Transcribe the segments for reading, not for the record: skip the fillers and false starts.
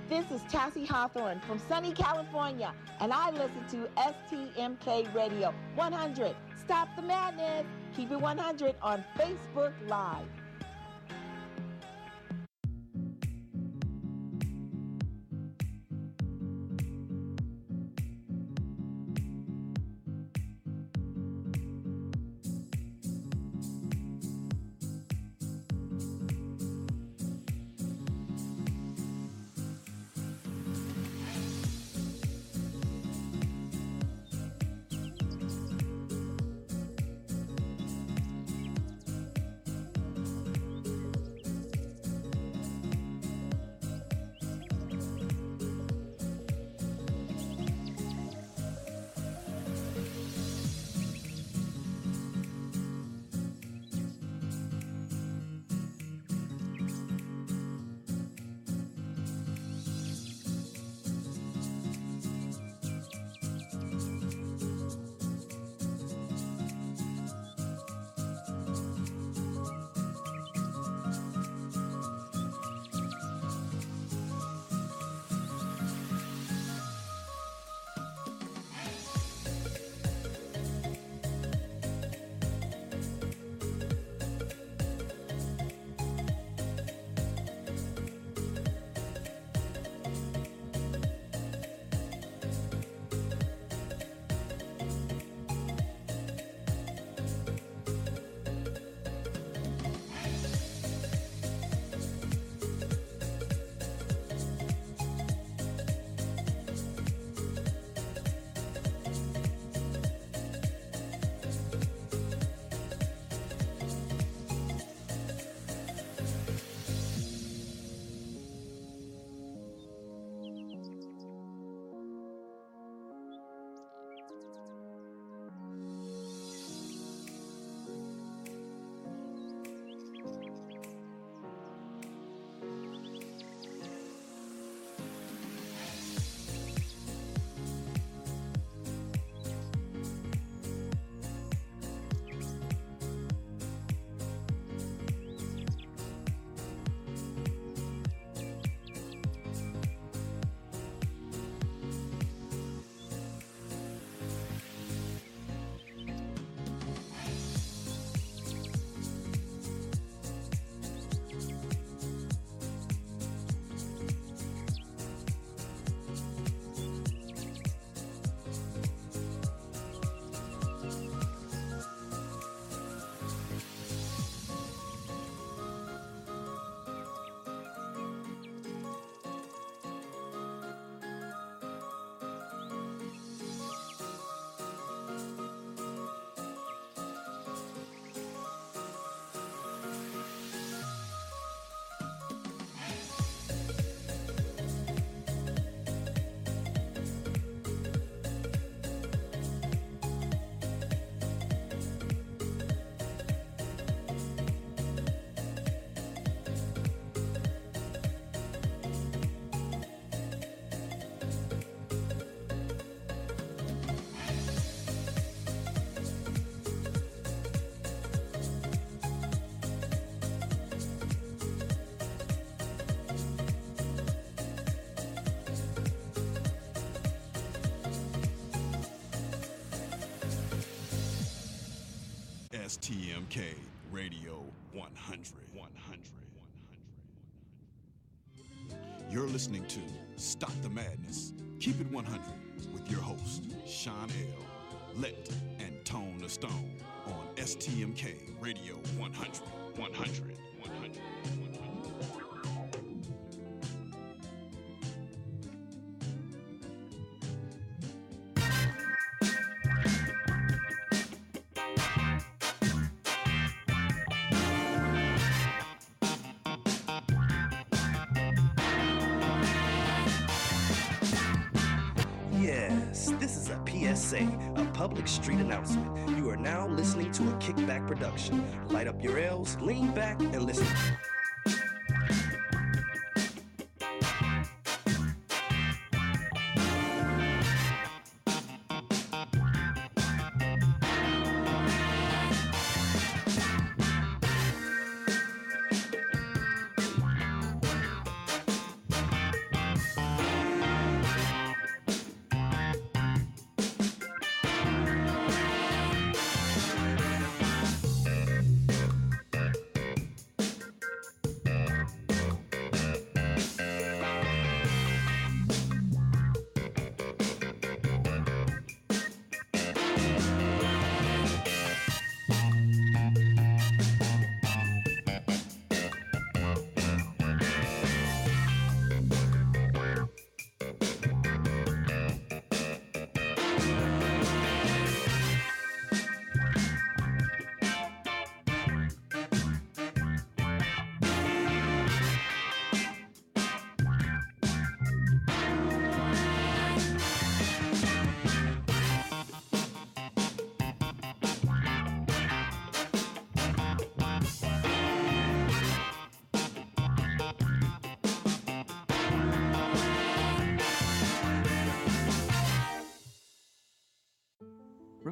This is Tassie Hawthorne from sunny California, and I listen to STMK Radio 100. Stop the madness. Keep it 100 on Facebook Live. STMK Radio 100. You're listening to Stop the Madness, Keep It 100 with your host, Sean L. Let and Tone the Stone on STMK Radio 100. Yes, this is a PSA, a public street announcement. You are now listening to a kickback production. Light up your L's, lean back, and listen.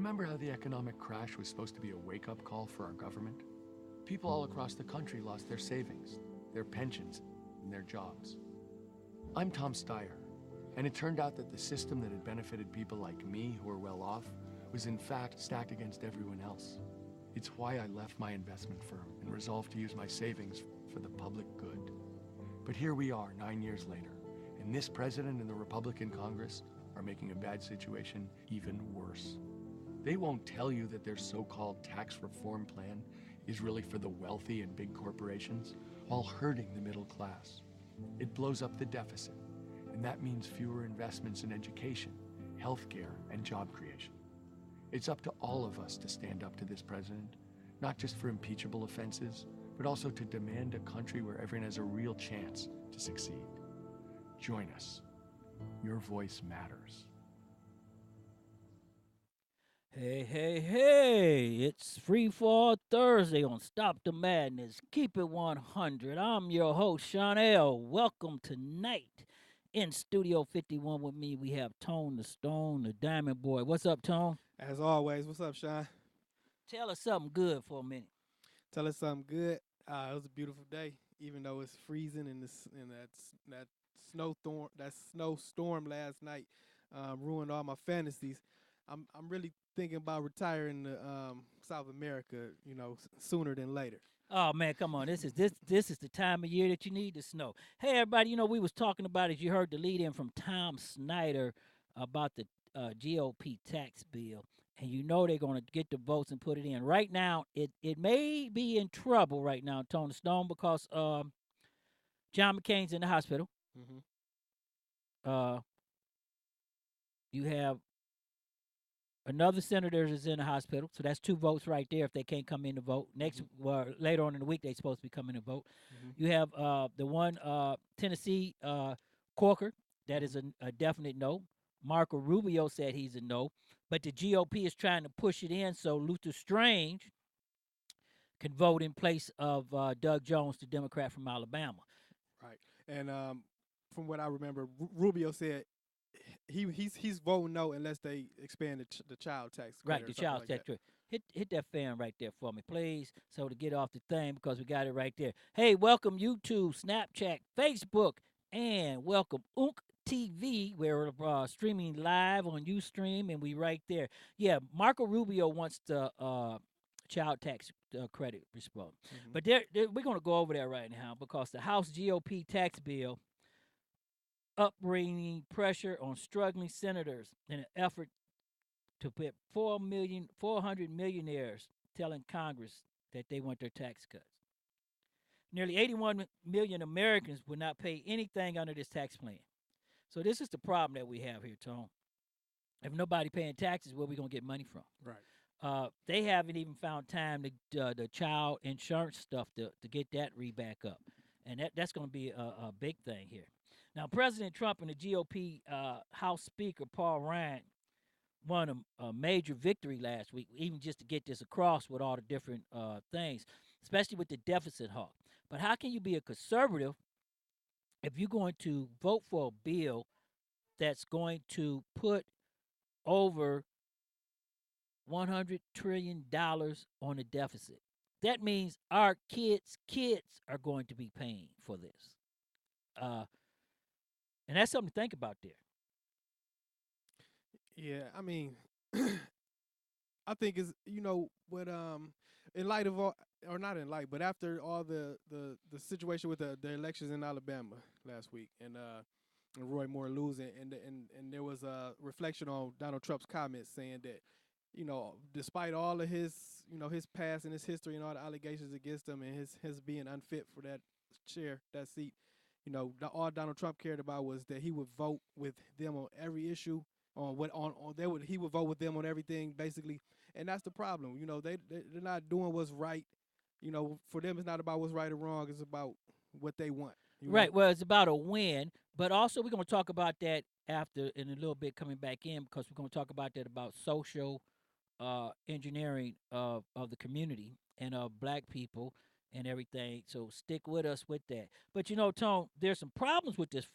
Remember how the economic crash was supposed to be a wake-up call for our government? People all across the country lost their savings, their pensions, and their jobs. I'm Tom Steyer, and it turned out that the system that had benefited people like me who were well off was in fact stacked against everyone else. It's why I left my investment firm and resolved to use my savings for the public good. But here we are 9 years later, and this president and the Republican Congress are making a bad situation even worse. They won't tell you that their so-called tax reform plan is really for the wealthy and big corporations while hurting the middle class. It blows up the deficit, and that means fewer investments in education, healthcare, and job creation. It's up to all of us to stand up to this president, not just for impeachable offenses, but also to demand a country where everyone has a real chance to succeed. Join us. Your voice matters. Hey, hey, hey, it's Free Fall Thursday on Stop the Madness. Keep it 100. I'm your host, Sean L. Welcome tonight. In Studio 51 with me, we have Tone the Stone, the Diamond Boy. What's up, Tone? As always, what's up, Sean? Tell us something good for a minute. Tell us something good. It was a beautiful day, even though it's freezing and that snowstorm last night ruined all my fantasies. I'm really thinking about retiring to South America, sooner than later. Oh man, come on! This is the time of year that you need the snow. Hey everybody, we was talking about, as you heard the lead in from Tom Snyder about the GOP tax bill, and they're going to get the votes and put it in. Right now, it may be in trouble right now, Tony Stone, because John McCain's in the hospital. Mm-hmm. You have another senator is in the hospital, so that's 2 votes right there if they can't come in to vote. Later on in the week, they're supposed to be coming to vote. Mm-hmm. You have the one Tennessee Corker, that is a definite no. Marco Rubio said he's a no, but the GOP is trying to push it in so Luther Strange can vote in place of Doug Jones, the Democrat from Alabama. Right, and from what I remember, Rubio said he's voting no unless they expand the child tax credit. Right, the child tax credit. Hit that fan right there for me, please, so to get off the thing, because we got it right there. Hey, welcome YouTube, Snapchat, Facebook, and welcome TV. We're streaming live on Ustream, and we right there. Yeah, Marco Rubio wants the child tax credit response. Mm-hmm. But we're going to go over there right now because the House GOP tax bill upbringing pressure on struggling senators in an effort to put 400 millionaires telling Congress that they want their tax cuts. Nearly 81 million Americans will not pay anything under this tax plan. So this is the problem that we have here, Tom. If nobody paying taxes, where are we going to get money from? Right. They haven't even found time to the child insurance stuff to get that back up. And that's going to be a big thing here. Now, President Trump and the GOP House Speaker Paul Ryan won a major victory last week, even just to get this across with all the different things, especially with the deficit hawk. But how can you be a conservative if you're going to vote for a bill that's going to put over $100 trillion on the deficit? That means our kids are going to be paying for this. And that's something to think about there. Yeah, I mean, I think it's what in light of all, or not in light, but after all the situation with the elections in Alabama last week and Roy Moore losing, and there was a reflection on Donald Trump's comments saying that despite all of his his past and his history and all the allegations against him and his being unfit for that seat, all Donald Trump cared about was that he would vote with them on every issue. He would vote with them on everything basically, and that's the problem. They're not doing what's right. For them it's not about what's right or wrong. It's about what they want. Right. Well, it's about a win, but also we're going to talk about that after in a little bit coming back in, because we're going to talk about that about social engineering of the community and of black people and everything. So stick with us with that. But Tone, there's some problems with this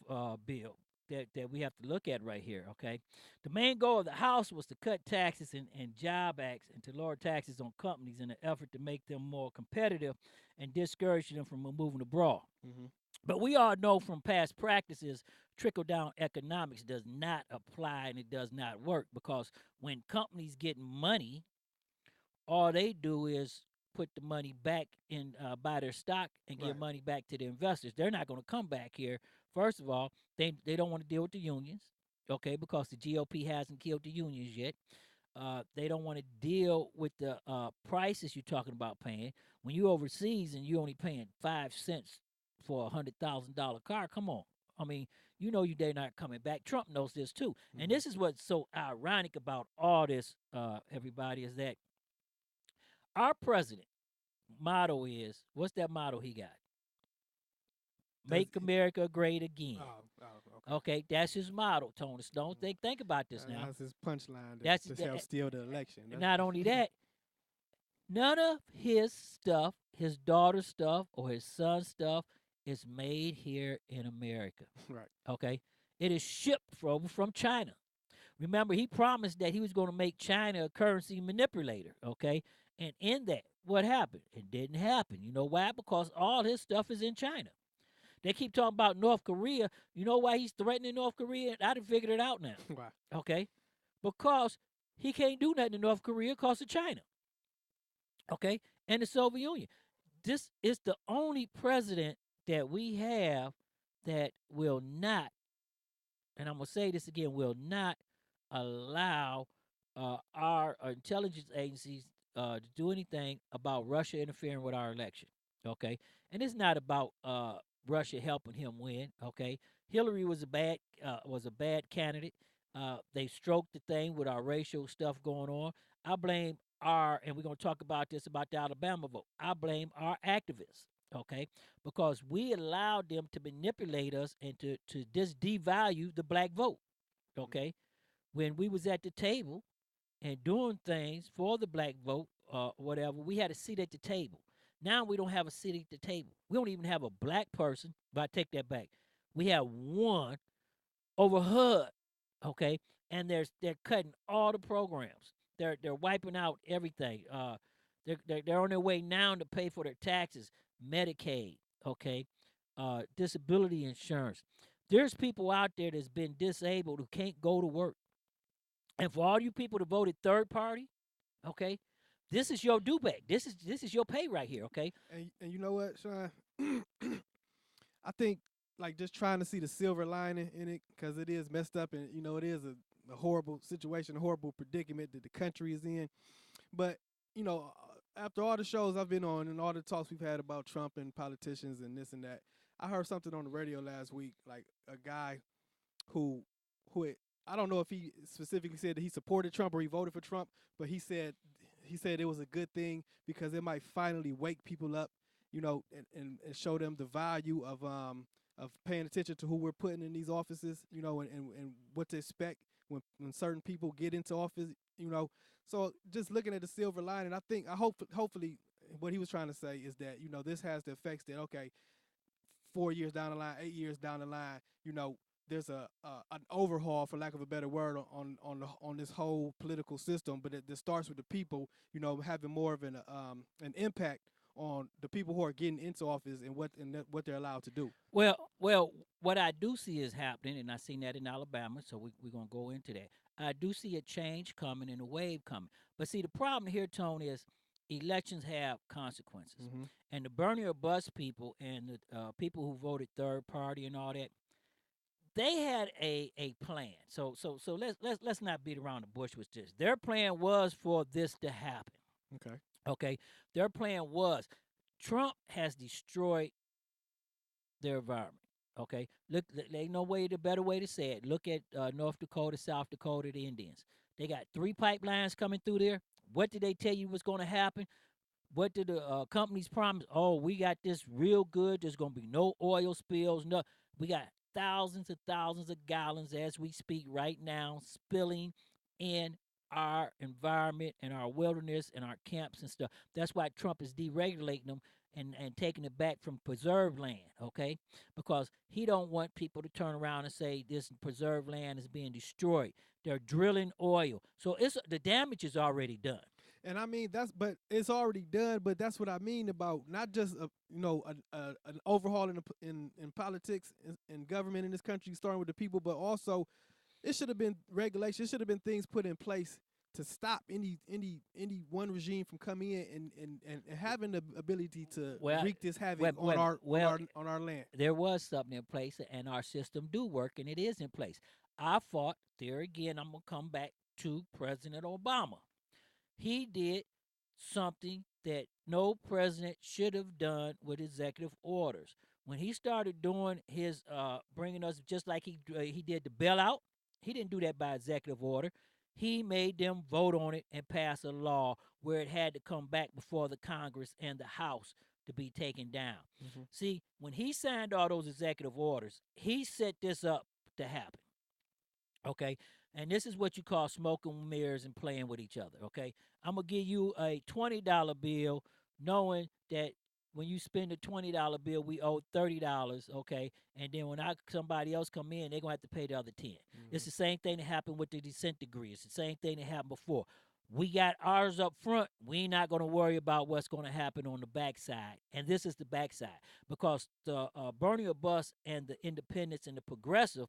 bill. that we have to look at right here, okay? The main goal of the House was to cut taxes and job acts and to lower taxes on companies in an effort to make them more competitive and discourage them from moving abroad. Mm-hmm. But we all know from past practices, trickle down economics does not apply and it does not work because when companies get money, all they do is put the money back in, buy their stock and give Right. money back to the investors. They're not going to come back here. First of all, they don't want to deal with the unions, okay, because the GOP hasn't killed the unions yet. They don't want to deal with the prices you're talking about paying. When you overseas and you only paying 5 cents for $100,000 car, come on. I mean, they're not coming back. Trump knows this too, and this is what's so ironic about all this. Everybody is that our president motto is, what's that motto he got? Make America great again. Okay. Okay, that's his motto, Tony. Don't think about this now. That's his punchline. That's to help steal the election. Not only that, none of his stuff, his daughter's stuff, or his son's stuff is made here in America. Right. Okay, it is shipped from China. Remember, he promised that he was going to make China a currency manipulator. Okay, and in that, what happened? It didn't happen. You know why? Because all his stuff is in China. They keep talking about North Korea. You know why he's threatening North Korea? I done figured it out now. Why? Okay, because he can't do nothing in North Korea because of China. Okay, and the Soviet Union. This is the only president that we have that will not, and I'm gonna say this again, will not allow our intelligence agencies to do anything about Russia interfering with our election. Okay, and it's not about Russia helping him win. Okay, Hillary was a bad candidate. They stroked the thing with our racial stuff going on. I blame and we're going to talk about this about the Alabama vote. I blame our activists, okay, because we allowed them to manipulate us and to just devalue the black vote, okay. When we was at the table and doing things for the black vote, whatever, we had a seat at the table. Now we don't have a seat at the table. We don't even have a black person. But I take that back. We have one over HUD, okay, and they're cutting all the programs. They're wiping out everything. They're on their way now to pay for their taxes, Medicaid, okay, disability insurance. There's people out there that's been disabled who can't go to work. And for all you people that voted third party, okay, this is your due back. This is your pay right here, okay? And you know what, Sean? I think like just trying to see the silver lining in it, because it is messed up, and it is a horrible situation, a horrible predicament that the country is in. But after all the shows I've been on and all the talks we've had about Trump and politicians and this and that, I heard something on the radio last week, like a guy who I don't know if he specifically said that he supported Trump or he voted for Trump, but he said it was a good thing because it might finally wake people up, and show them the value of paying attention to who we're putting in these offices, and what to expect when certain people get into office, So just looking at the silver lining, hopefully what he was trying to say is that, this has the effects that, okay, 4 years down the line, 8 years down the line, there's an overhaul, for lack of a better word, on this whole political system. But it starts with the people, having more of an impact on the people who are getting into office and what they're allowed to do. Well, what I do see is happening, and I seen that in Alabama, so we're gonna go into that. I do see a change coming and a wave coming. But see, the problem here, Tony, is elections have consequences, and the Bernie or bust people and the people who voted third party and all that. They had a plan. So let's not beat around the bush with this. Their plan was for this to happen. Okay. Okay. Their plan was Trump has destroyed their environment. Okay. Look, there ain't no way the better way to say it. Look at North Dakota, South Dakota, the Indians. They got 3 pipelines coming through there. What did they tell you was going to happen? What did the companies promise? Oh, we got this real good. There's going to be no oil spills. No, we got thousands of gallons as we speak right now spilling in our environment and our wilderness and our camps and stuff. That's why Trump is deregulating them and taking it back from preserved land, okay? Because he don't want people to turn around and say this preserved land is being destroyed. They're drilling oil, so the damage is already done. And I mean but it's already done. But that's what I mean about not just an overhaul in politics and government in this country, starting with the people, but also it should have been regulation. It should have been things put in place to stop any one regime from coming in and having the ability to wreak this havoc on our land. There was something in place, and our system do work, and it is in place. I fought there again. I'm gonna come back to President Obama. He did something that no president should have done with executive orders. When he started doing his bringing us, just like he did the bailout, he didn't do that by executive order. He made them vote on it and pass a law where it had to come back before the Congress and the House to be taken down. Mm-hmm. See, when he signed all those executive orders, he set this up to happen. Okay, and this is what you call smoking mirrors and playing with each other. Okay, I'm gonna give you a $20 bill, knowing that when you spend a $20 bill, we owe $30. Okay, and then when somebody else come in, they're gonna have to pay the other 10. Mm-hmm. It's the same thing that happened with the descent degree. It's the same thing that happened before. We got ours up front. We're not going to worry about what's going to happen on the backside. And this is the backside, because the Bernie Bus and the independents and the progressive,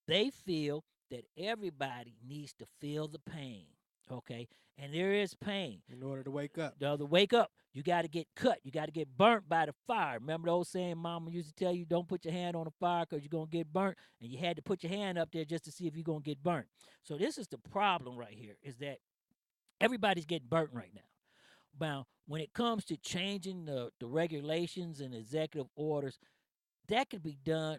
they feel that everybody needs to feel the pain, okay? And there is pain. In order to wake up. To wake up, you got to get cut. You got to get burnt by the fire. Remember the old saying Mama used to tell you, don't put your hand on the fire because you're going to get burnt, and you had to put your hand up there just to see if you're going to get burnt. So this is the problem right here, is that everybody's getting burnt right now. Now, when it comes to changing the regulations and executive orders, that could be done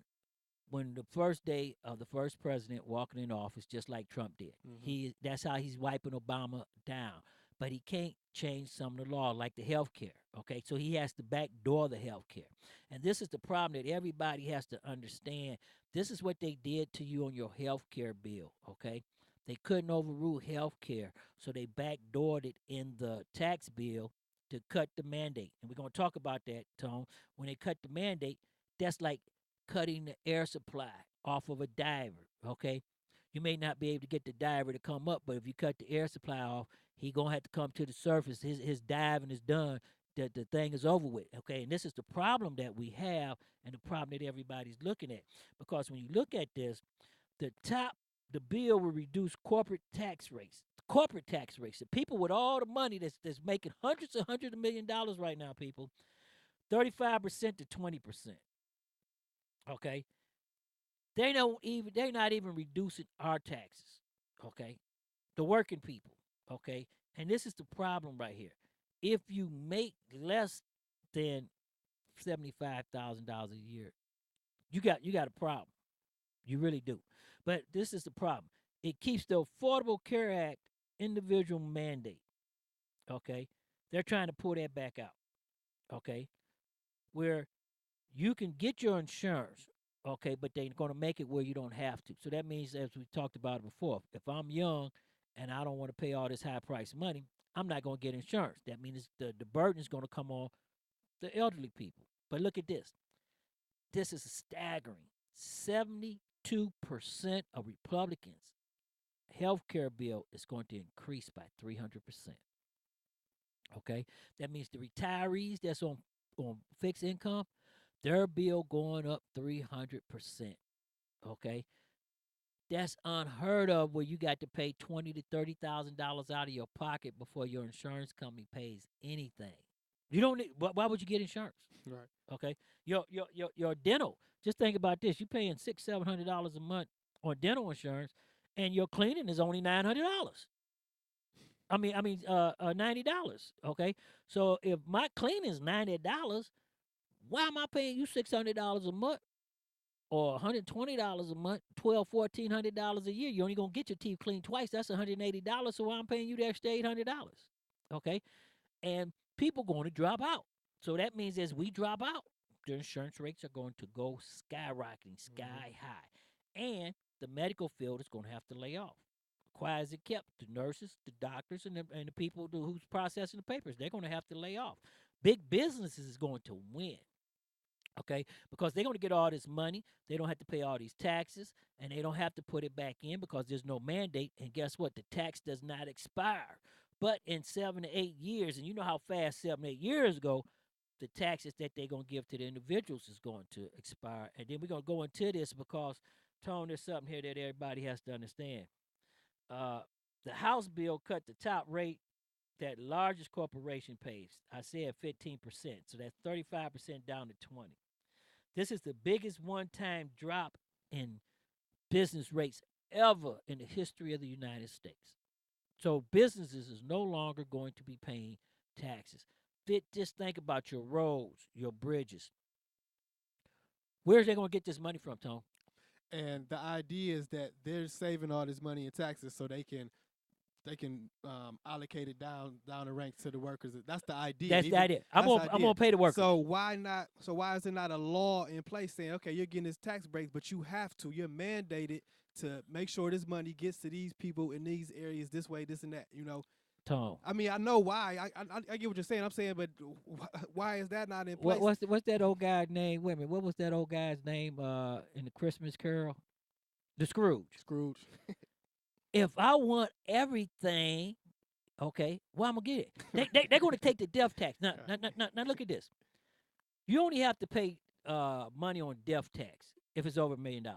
when the first day of the first president walking in office, just like Trump did. Mm-hmm. That's how he's wiping Obama down. But he can't change some of the law, like the health care, okay? So he has to backdoor the health care. And this is the problem that everybody has to understand. This is what they did to you on your health care bill, okay? They couldn't overrule health care, so they backdoored it in the tax bill to cut the mandate. And we're going to talk about that, Tone. When they cut the mandate, that's like cutting the air supply off of a diver, okay? You may not be able to get the diver to come up, but if you cut the air supply off, he going to have to come to the surface. His diving is done. The thing is over with, okay? And this is the problem that we have, and the problem that everybody's looking at. Because when you look at this, the bill will reduce corporate tax rates. Corporate tax rates. The people with all the money that's making hundreds of million dollars right now, people, 35% to 20%. Okay, they're not even reducing our taxes. Okay, the working people. Okay, and this is the problem right here. If you make less than $75,000 a year, you got a problem. You really do. But this is the problem. It keeps the Affordable Care Act individual mandate. Okay, they're trying to pull that back out. Okay, where you can get your insurance, okay, but they're going to make it where you don't have to. So that means, as we talked about it before, if I'm young and I don't want to pay all this high price money, I'm not going to get insurance. That means the burden is going to come on the elderly people. But look at this. This is staggering. 72% of Republicans' health care bill is going to increase by 300%. Okay? That means the retirees that's on fixed income, their bill going up 300%. Okay, that's unheard of, where you got to pay $20,000 to $30,000 out of your pocket before your insurance company pays anything. You don't need. Why would you get insurance? Right. Okay. Your dental. Just think about this. You're paying $600-700 a month on dental insurance, and your cleaning is only $900. I mean, $90. Okay. So if my cleaning is $90, why am I paying you $600 a month or $120 a month, $1,200-1,400 a year? You're only gonna get your teeth cleaned twice. That's $180. So why I'm paying you the extra $800? Okay, and people going to drop out. So that means as we drop out, the insurance rates are going to go skyrocketing, sky high, and the medical field is going to have to lay off. Quiet as it kept, the nurses, the doctors, and the people who's processing the papers, they're going to have to lay off. Big businesses is going to win. Okay, because they're going to get all this money. They don't have to pay all these taxes, and they don't have to put it back in because there's no mandate. And guess what? The tax does not expire. But in 7 to 8 years, and you know how fast 7 to 8 years go, the taxes that they're going to give to the individuals is going to expire. And then we're going to go into this because, Tone, there's something here that everybody has to understand. Uh, the House bill cut the top rate that largest corporation pays. I said 15%, so that's 35% down to 20. This is the biggest one-time drop in business rates ever in the history of the United States. So businesses is no longer going to be paying taxes. Just think about your roads, your bridges. Where's they going to get this money from, Tom? And the idea is that they're saving all this money in taxes so they can allocate it down the ranks to the workers. That's the idea. That's the idea. I'm gonna pay the workers. So why not? So why is there not a law in place saying, okay, you're getting this tax break, but you have to, you're mandated to make sure this money gets to these people in these areas this way, this and that. You know, Tom. I mean, I know why. I get what you're saying. I'm saying, but why is that not in place? What's that old guy's name? Wait a minute. What was that old guy's name in the Christmas Carol? The Scrooge. Scrooge. If I want everything, okay, well, I'm gonna get it. They're gonna take the death tax. Now, look at this. You only have to pay money on death tax if it's over $1 million.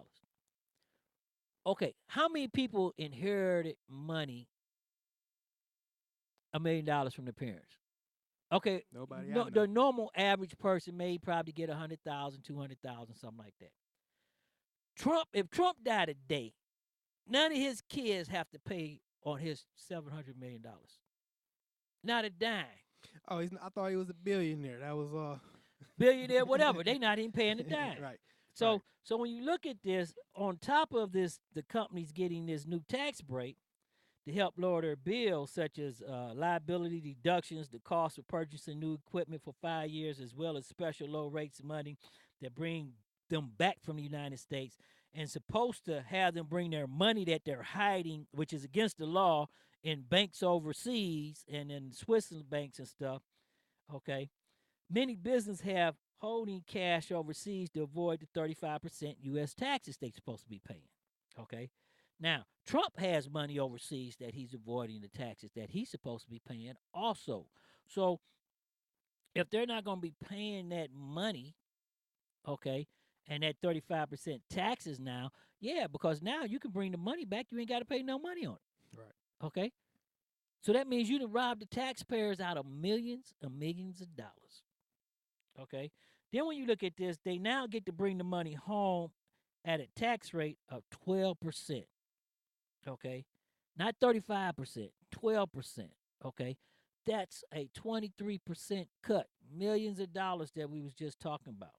Okay, how many people inherited money, $1 million from their parents? Okay, Nobody. The normal average person may probably get 100,000, 200,000, something like that. If Trump died today, none of his kids have to pay on his $700 million. Not a dime. Oh, I thought he was a billionaire. That was billionaire, whatever. They not even paying a dime. Right. So when you look at this, on top of this, the companies getting this new tax break to help lower their bills, such as liability deductions, the cost of purchasing new equipment for 5 years, as well as special low rates of money that bring them back from the United States, and supposed to have them bring their money that they're hiding, which is against the law, in banks overseas and in Switzerland banks and stuff. Okay, many businesses have holding cash overseas to avoid the 35% U.S. taxes they're supposed to be paying. Okay, now Trump has money overseas that he's avoiding the taxes that he's supposed to be paying also. So if they're not going to be paying that money, okay, and that 35% taxes now, yeah, because now you can bring the money back. You ain't got to pay no money on it. Right. Okay? So that means you done robbed the taxpayers out of millions and millions of dollars. Okay? Then when you look at this, they now get to bring the money home at a tax rate of 12%. Okay? Not 35%, 12%. Okay? That's a 23% cut. Millions of dollars that we was just talking about.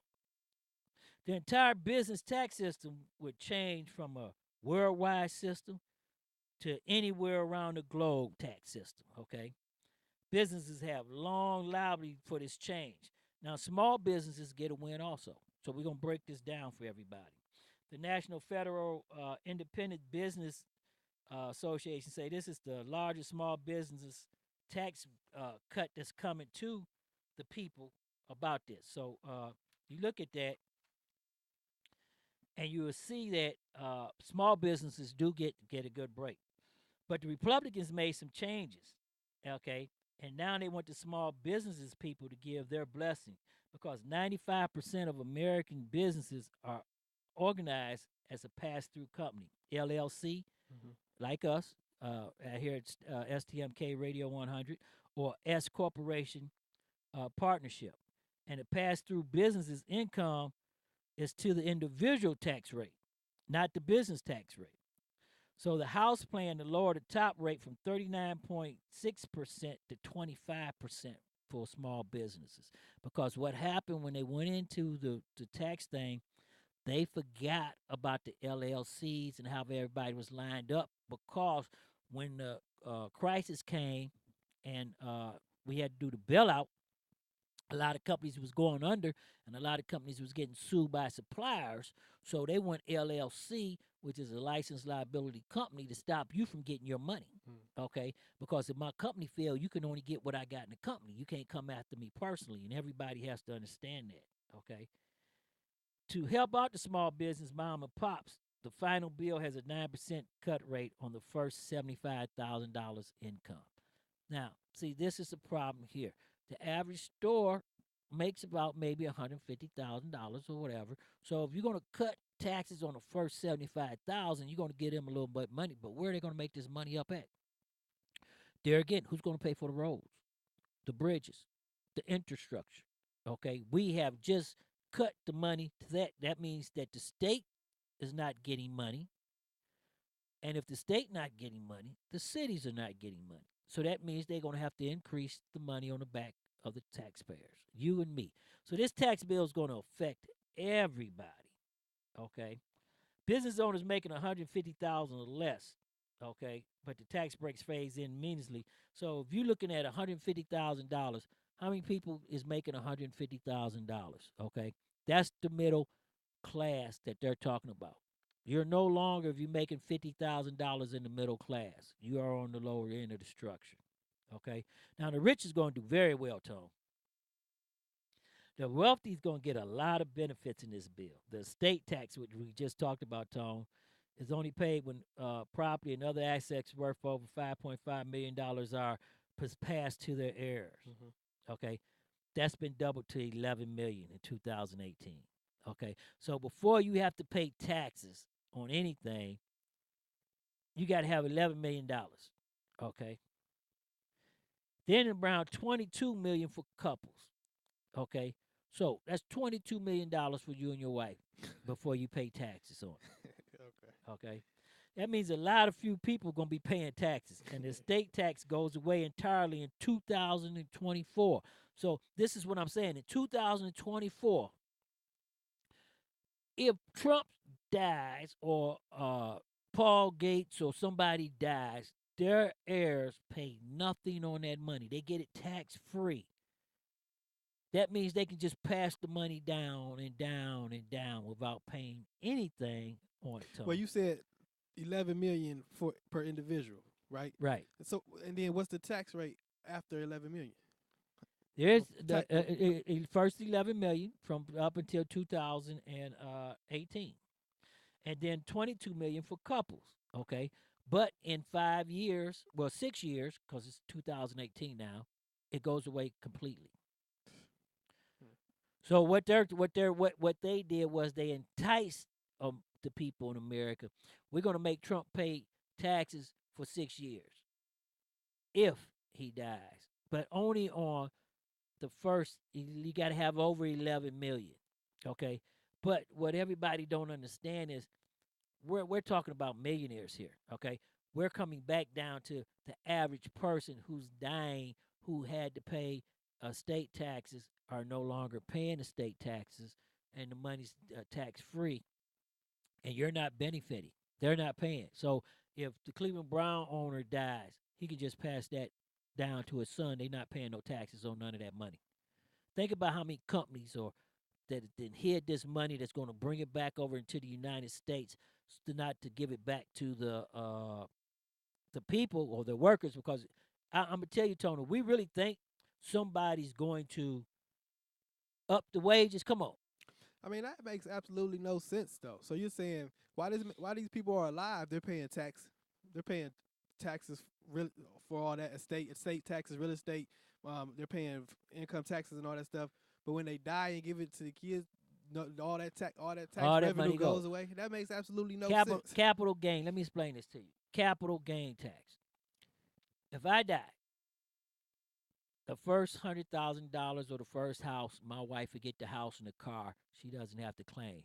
The entire business tax system would change from a worldwide system to anywhere around the globe tax system, okay? Businesses have long lobbied for this change. Now, small businesses get a win also. So we're going to break this down for everybody. The National Federal Independent Business Association say this is the largest small businesses tax cut that's coming to the people about this. So you look at that, and you will see that small businesses do get a good break. But the Republicans made some changes, okay? And now they want the small businesses people to give their blessing because 95% of American businesses are organized as a pass-through company, LLC, like us here at STMK Radio 100, or S Corporation Partnership. And the pass-through businesses' income is to the individual tax rate, not the business tax rate. So the House plan to lower the top rate from 39.6% to 25% for small businesses. Because what happened when they went into the tax thing, they forgot about the LLCs and how everybody was lined up, because when the crisis came and we had to do the bailout, A lot of companies was going under, and a lot of companies was getting sued by suppliers. So they want LLC, which is a licensed liability company, to stop you from getting your money. Okay, because if my company fail, you can only get what I got in the company. You can't come after me personally, and everybody has to understand that. Okay, to help out the small business mom and pops, the final bill has a 9% cut rate on the first $75,000 income. Now, see, this is a problem here. The average store makes about maybe $150,000 or whatever. So if you're going to cut taxes on the first 75,000, you're going to get them a little bit of money. But where are they going to make this money up at? There again, who's going to pay for the roads, the bridges, the infrastructure? Okay, we have just cut the money to that. That means that the state is not getting money. And if the state not getting money, the cities are not getting money. So that means they're going to have to increase the money on the back of the taxpayers, you and me. So this tax bill is going to affect everybody. Okay, business owners making 150,000 or less. Okay, but the tax breaks phase in meaningfully. So if you're looking at $150,000, how many people is making $150,000? Okay, that's the middle class that they're talking about. You're no longer, if you're making $50,000 in the middle class, you are on the lower end of the structure. Okay. Now the rich is going to do very well, Tone. The wealthy is going to get a lot of benefits in this bill. The estate tax, which we just talked about, Tone, is only paid when property and other assets worth over $5.5 million are passed to their heirs. Okay, that's been doubled to 11 million in 2018. Okay, so before you have to pay taxes on anything, you got to have $11 million. Okay, then around 22 million for couples. Okay, so that's $22 million for you and your wife before you pay taxes on it. Okay, that means a lot of few people are gonna be paying taxes, and the estate tax goes away entirely in 2024. So this is what I'm saying. In 2024, if Trump dies or Paul Gates or somebody dies, their heirs pay nothing on that money. They get it tax free. That means they can just pass the money down and down and down without paying anything on it. Well, you said 11 million for per individual, right? Right. So, and then what's the tax rate after 11 million? There's the first 11 million from up until 2018, and then 22 million for couples. Okay, but in 5 years, well, 6 years, because it's 2018 now, it goes away completely. So what they did was they enticed the people in America. We're going to make Trump pay taxes for 6 years if he dies, but only on the first. You got to have over 11 million. Okay, but what everybody don't understand is we're talking about millionaires here. Okay, we're coming back down to the average person who's dying, who had to pay state taxes, are no longer paying the state taxes, and the money's tax free, and you're not benefiting. They're not paying. So if the Cleveland Brown owner dies, he can just pass that down to his son. They're not paying no taxes on none of that money. Think about how many companies or that hid this money that's going to bring it back over into the United States, to not to give it back to the people or the workers. Because I'm gonna tell you, Tony, we really think somebody's going to up the wages. Come on. I mean, that makes absolutely no sense, though. So you're saying why these people are alive? They're paying tax. They're paying taxes for all that estate taxes, real estate. They're paying income taxes and all that stuff. But when they die and give it to the kids, no, all that tax revenue goes away. That makes absolutely no sense. Capital gain. Let me explain this to you. Capital gain tax. If I die, the first $100,000 or the first house, my wife would get the house and the car. She doesn't have to claim.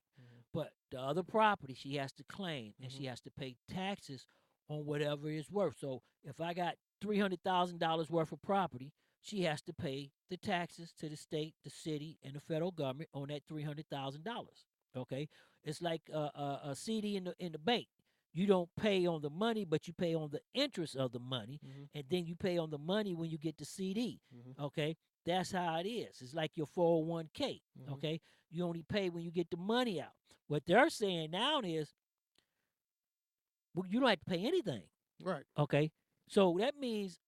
But the other property, she has to claim, and she has to pay taxes on whatever it's worth. So if I got $300,000 worth of property, she has to pay the taxes to the state, the city, and the federal government on that $300,000. Okay, it's like a CD in the bank. you don't pay on the money, but you pay on the interest of the money, Mm-hmm. and then you pay on the money when you get the CD. Mm-hmm. Okay, that's how it is. It's like your 401k. Mm-hmm. Okay, you only pay when you get the money out. What they're saying now is, well, you don't have to pay anything. Right. Okay, so that means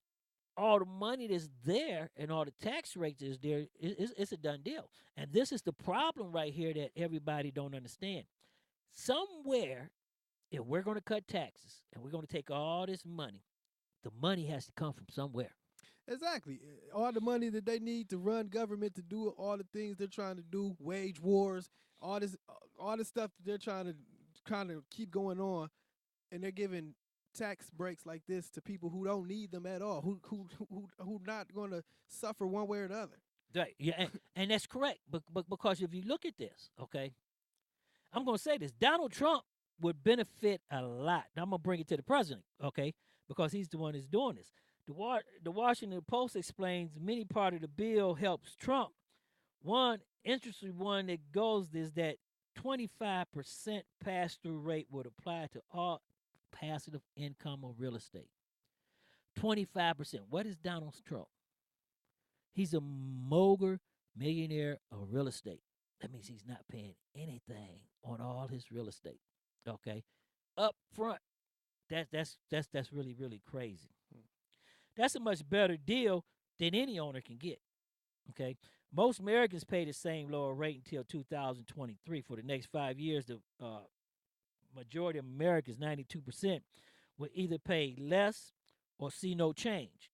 all the money that's there and all the tax rates is there, it's a done deal. And this is the problem right here that everybody don't understand. Somewhere, if we're going to cut taxes and we're going to take all this money, the money has to come from somewhere. Exactly. All the money that they need to run government to do all the things they're trying to do, wage wars, all this stuff that they're trying to kind of keep going on, and they're giving tax breaks like this to people who don't need them at all, who not going to suffer one way or the other. Right. Yeah, and that's correct. But because if you look at this, okay, I'm going to say this: Donald Trump would benefit a lot. Now I'm going to bring it to the president, okay, because he's the one that's doing this. The Washington Post explains many part of the bill helps Trump. One interesting one that goes is that 25% pass-through rate would apply to all passive income or real estate. 25%. What is Donald Trump? He's a mogul millionaire of real estate. That means he's not paying anything on all his real estate. Okay, up front. That's really really crazy. That's a much better deal than any owner can get. Okay, most Americans pay the same lower rate until 2023. For the next 5 years, the majority of Americans, 92%, will either pay less or see no change.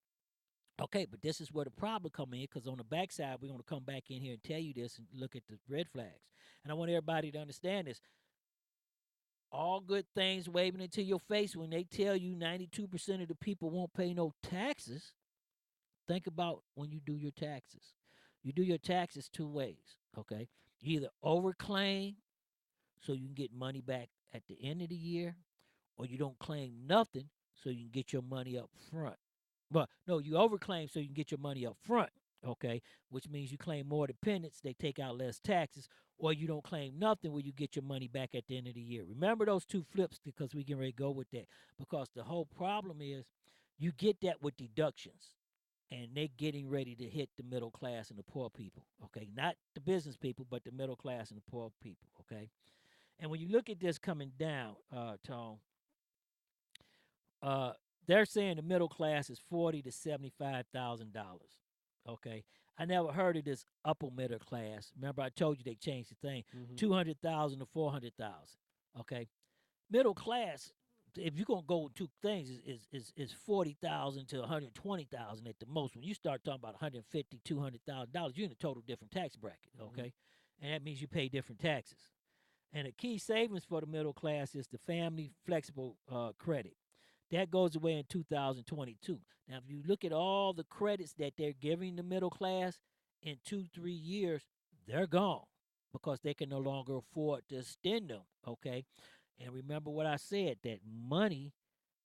Okay, but this is where the problem come in, because on the backside, we're going to come back in here and tell you this and look at the red flags. And I want everybody to understand this. All good things waving into your face when they tell you 92% of the people won't pay no taxes. Think about when you do your taxes. You do your taxes two ways, okay? You either overclaim so you can get money back at the end of the year, or you don't claim nothing so you can get your money up front. But no, you overclaim so you can get your money up front, okay? Which means you claim more dependents, they take out less taxes, or you don't claim nothing where you get your money back at the end of the year. Remember those two flips, because we can ready to go with that. Because the whole problem is you get that with deductions, and they're getting ready to hit the middle class and the poor people, okay? Not the business people, but the middle class and the poor people, okay? And when you look at this coming down, Tone, uh, they're saying the middle class is $40,000 to $75,000. Okay, I never heard of this upper middle class. Remember, I told you they changed the thing, 200,000 to 400,000. Okay, middle class. If you're gonna go with two things, is 40,000 to 120,000 at the most. When you start talking about 150, $200,000, you're in a total different tax bracket. Okay, and that means you pay different taxes. And a key savings for the middle class is the family flexible credit. That goes away in 2022. Now, if you look at all the credits that they're giving the middle class in 2, 3 years, they're gone because they can no longer afford to extend them. Okay. And remember what I said, that money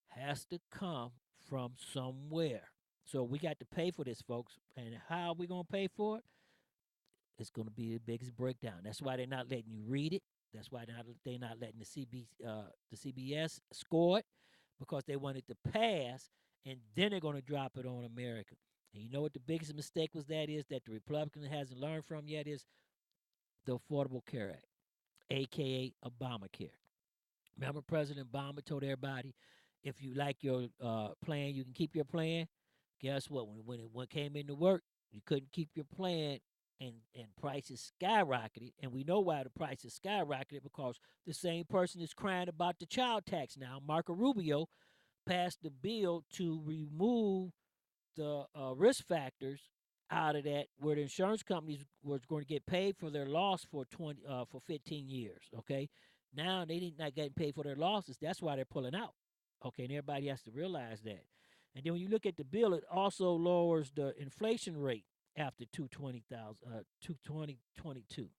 has to come from somewhere. So we got to pay for this, folks. And how are we going to pay for it? It's going to be the biggest breakdown. That's why they're not letting you read it. That's why they're not letting the CBS score it, because they want it to pass, and then they're going to drop it on America. And you know what the biggest mistake was? That is that the Republican hasn't learned from yet is the Affordable Care Act, a.k.a. Obamacare. Remember President Obama told everybody, if you like your plan, you can keep your plan. Guess what? When it came into work, you couldn't keep your plan, and prices skyrocketed. And we know why the prices skyrocketed, because the same person is crying about the child tax now. Marco Rubio passed the bill to remove the risk factors out of that, where the insurance companies were going to get paid for their loss for 15 years. Okay, now they not getting paid for their losses. That's why they're pulling out. Okay, and everybody has to realize that. And then when you look at the bill, it also lowers the inflation rate after 2022,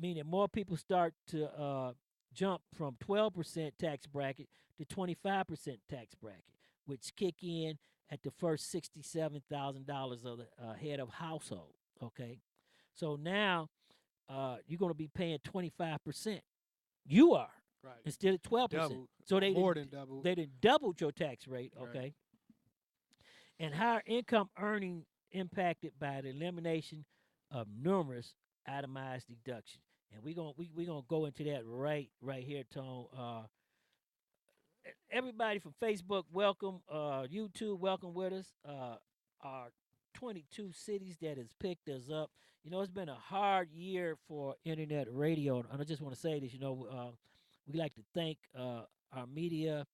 meaning more people start to jump from 12% tax bracket to 25% tax bracket, which kick in at the first $67,000 of the head of household. Okay, so now you're going to be paying 25%. You are. Right. instead of 12%. Double. So they more didn't, than double. they didn't doubled your tax rate, Right. okay? And higher income earning impacted by the elimination of numerous itemized deductions. And we're gonna go into that right here, Tone. Everybody from Facebook, welcome. YouTube, welcome with us. Our 22 cities that has picked us up. You know, it's been a hard year for internet radio, and I just want to say this. You know, we like to thank our media,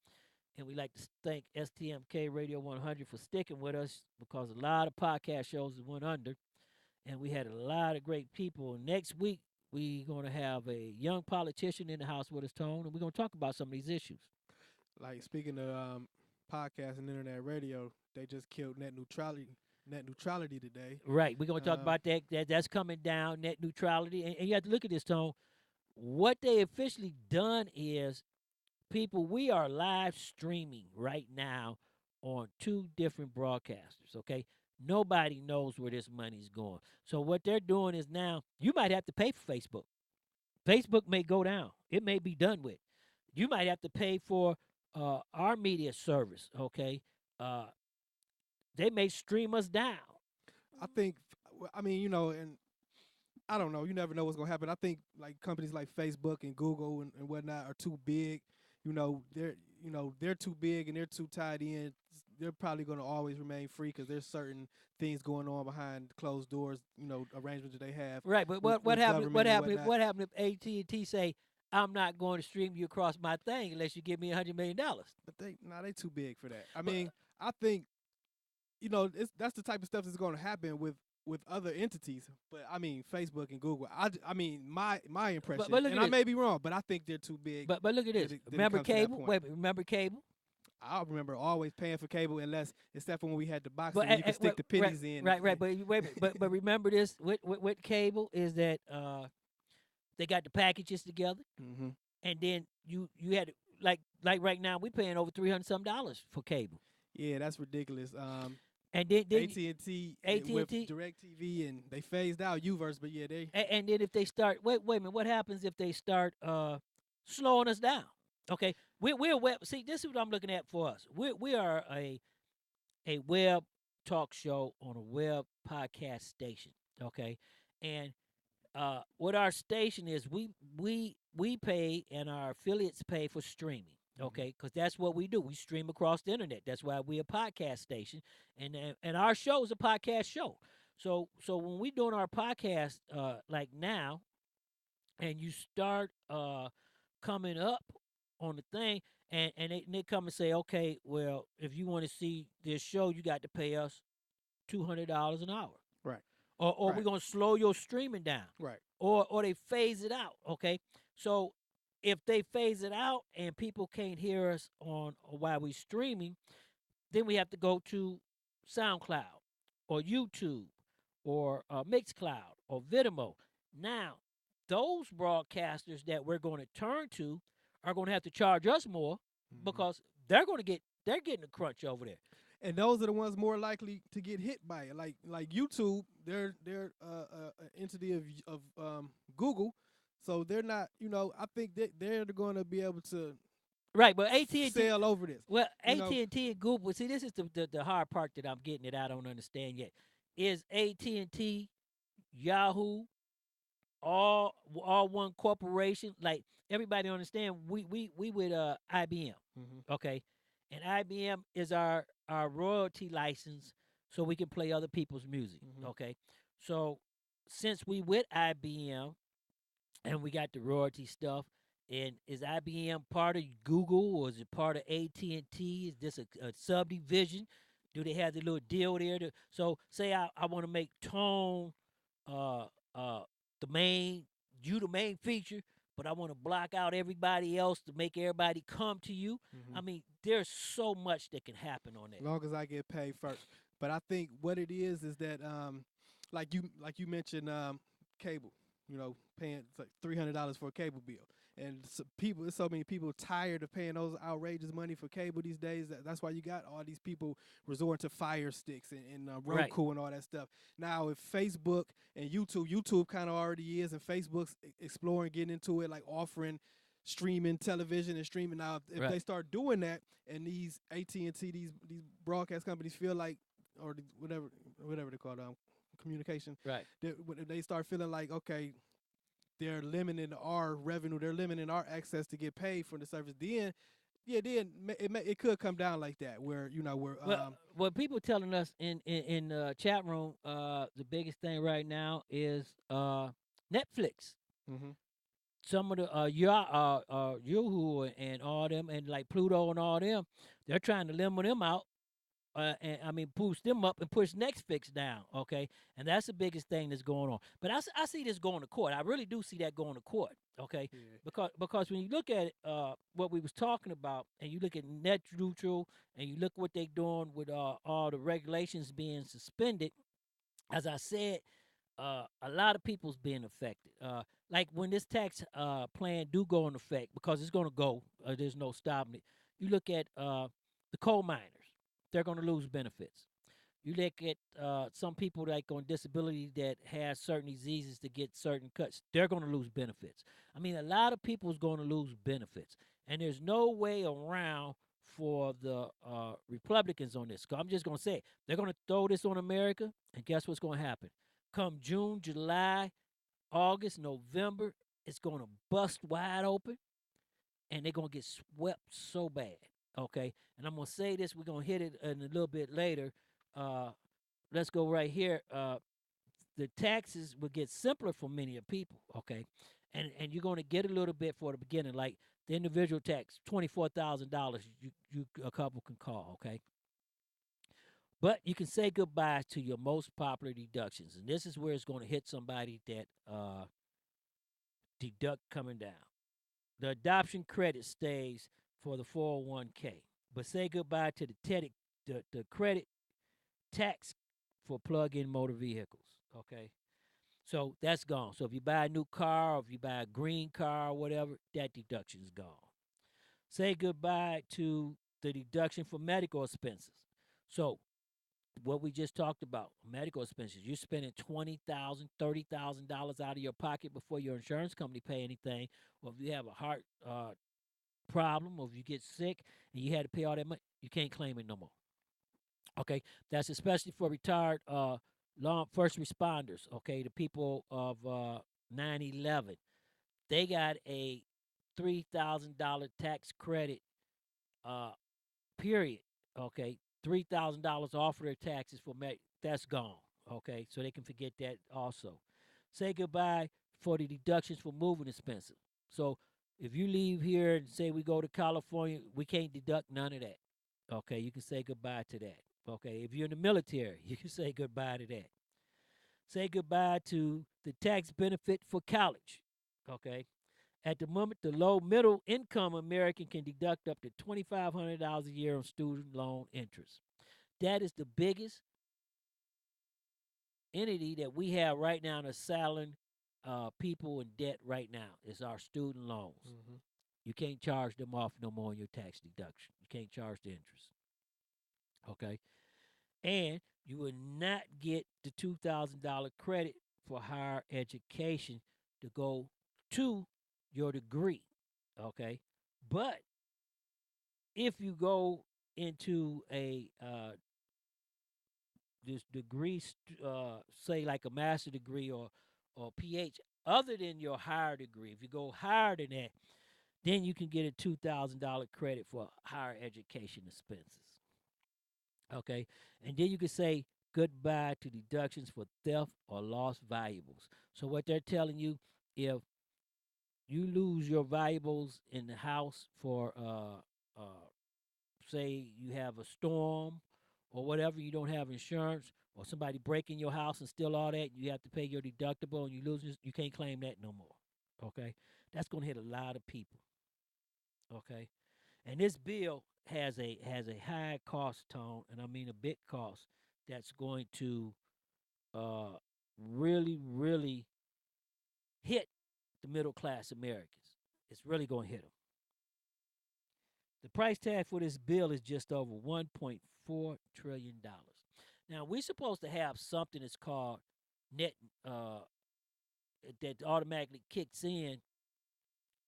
and we like to thank STMK Radio 100 for sticking with us because a lot of podcast shows went under, and we had a lot of great people. Next week, we're going to have a young politician in the house with us, Tone, and we're going to talk about some of these issues. Like speaking of podcast and internet radio, they just killed net neutrality today. Right. We're going to talk about that. That's coming down, net neutrality. And you have to look at this, Tone. What they officially done is, people, we are live streaming right now on 2 different broadcasters, okay? Nobody knows where this money's going. So what they're doing is now, you might have to pay for Facebook. Facebook may go down. It may be done with. You might have to pay for our media service, okay? They may stream us down. I think, I mean, you know, and I don't know. You never know what's going to happen. I think like companies like Facebook and Google and whatnot are too big. You know, they're too big and they're too tied in. They're probably going to always remain free because there's certain things going on behind closed doors, you know, arrangements that they have. Right, but what happened if AT&T say, I'm not going to stream you across my thing unless you give me $100 million? But they too big for that. I mean, I think, you know, that's the type of stuff that's going to happen with other entities. But I mean, Facebook and Google. I mean, my impression, but and I may be wrong, but I think they're too big. But look at this. Remember cable? Remember cable? I remember always paying for cable, except for when we had the box and you could stick the pennies in. Right. But remember this with cable is that they got the packages together, and then you had like right now we paying over $300 some for cable. Yeah, that's ridiculous. And then AT&T with DirecTV, and they phased out UVerse, but yeah, they. And then if they start, wait a minute, what happens if they start slowing us down? Okay, we're web. See, this is what I'm looking at for us. We are a web talk show on a web podcast station. Okay, and what our station is, we pay and our affiliates pay for streaming. Okay, because that's what we do. We stream across the internet. That's why we're a podcast station, and our show is a podcast show. So when we doing our podcast like now, and you start coming up on the thing, and they come and say, okay, well, if you want to see this show, you got to pay us $200 an hour. Right. Or right. we're gonna slow your streaming down. Right. Or they phase it out. Okay. So if they phase it out and people can't hear us on while we streaming, then we have to go to SoundCloud or YouTube or Mixcloud or Vimeo. Now, those broadcasters that we're going to turn to are going to have to charge us more because they're getting a crunch over there. And those are the ones more likely to get hit by it. Like YouTube, they're an entity of Google. So they're not, you know, I think they're going to be able to right, but AT&T sail over this. Well, AT&T and Google, see, this is the hard part that I'm getting that I don't understand yet. Is AT&T, Yahoo, all one corporation? Like, everybody understand, we with IBM, okay? And IBM is our royalty license so we can play other people's music, okay? So since we with IBM, and we got the royalty stuff. And is IBM part of Google or is it part of AT&T? Is this a subdivision? Do they have the little deal there? So say I want to make Tone the main feature, but I want to block out everybody else to make everybody come to you. I mean, there's so much that can happen on that. As long as I get paid first. But I think what it is that like you mentioned cable. You know, paying like $300 for a cable bill, and there's so many people tired of paying those outrageous money for cable these days. That's why you got all these people resorting to Fire Sticks and Roku and all that stuff. Now, if Facebook and YouTube kind of already is, and Facebook's exploring getting into it, like offering streaming television and streaming. Now, if Right. they start doing that, and these AT&T, these broadcast companies feel like, or whatever they call them, communication, Right. when they start feeling like, okay, they're limiting our revenue, they're limiting our access to get paid for the service, then it could come down like that, where where Well, what people telling us in the chat room, the biggest thing right now is Netflix. mhm. Some of the Yahoo and all them, and like Pluto and all them, they're trying to limit them out. And I mean, boost them up and push Netflix down. Okay, and that's the biggest thing that's going on. But I see this going to court. I really do see that going to court. Okay, Yeah. because when you look at it, what we was talking about, and you look at net neutral, and you look what they doing with all the regulations being suspended. As I said, a lot of people's being affected. Like when this tax plan do go in effect, because it's going to go, there's no stopping it. You look at the coal miners; they're going to lose benefits. You look at some people like on disability that has certain diseases to get certain cuts; they're going to lose benefits. I mean, a lot of people is going to lose benefits, and there's no way around for the Republicans on this. 'Cause I'm just going to say it. They're going to throw this on America, and guess what's going to happen? Come June, July, August, November, it's going to bust wide open and they're going to get swept so bad. Okay. And I'm going to say this, we're going to hit it in a little bit later. Uh, let's go right here. The taxes will get simpler for many of people. Okay. And you're going to get a little bit for the beginning, like the individual tax, $24,000, you a couple can call. Okay. But you can say goodbye to your most popular deductions. And this is where it's going to hit somebody that deduct coming down. The adoption credit stays for the 401k. But say goodbye to the credit tax for plug-in motor vehicles. Okay. So that's gone. So if you buy a new car or if you buy a green car or whatever, that deduction is gone. Say goodbye to the deduction for medical expenses. So what we just talked about, medical expenses. You're spending $20,000, $30,000 out of your pocket before your insurance company pay anything. Or if you have a heart problem, or if you get sick and you had to pay all that money, you can't claim it no more. Okay, that's especially for retired law first responders. Okay, the people of 9/11, they got a $3,000 tax credit. Period. Okay, $3,000 off of their taxes for that's gone. Okay, so they can forget that also. Say goodbye for the deductions for moving expenses. So if you leave here and say we go to California, we can't deduct none of that. Okay, you can say goodbye to that. Okay, if you're in the military, you can say goodbye to that. Say goodbye to the tax benefit for college. Okay, at the moment, the low middle income American can deduct up to $2,500 a year on student loan interest. That is the biggest entity that we have right now that's selling people in debt right now is our student loans. Mhm. You can't charge them off no more on your tax deduction. You can't charge the interest. Okay. And you will not get the $2,000 credit for higher education to go to your degree. Okay. But if you go into a this degree, say like a master degree or PH, other than your higher degree, if you go higher than that, then you can get a $2,000 credit for higher education expenses. Okay, and then you can say goodbye to deductions for theft or lost valuables. So what they're telling you, if you lose your valuables in the house for say you have a storm or whatever, you don't have insurance, or somebody breaking your house and steal all that, you have to pay your deductible and you lose it, you can't claim that no more. Okay, that's going to hit a lot of people. Okay, and this bill has a high cost tone, and I mean a big cost that's going to uh really hit the middle class Americans. It's really going to hit them. The price tag for this bill is just over $1.4 trillion. Now, we're supposed to have something that's called net, that automatically kicks in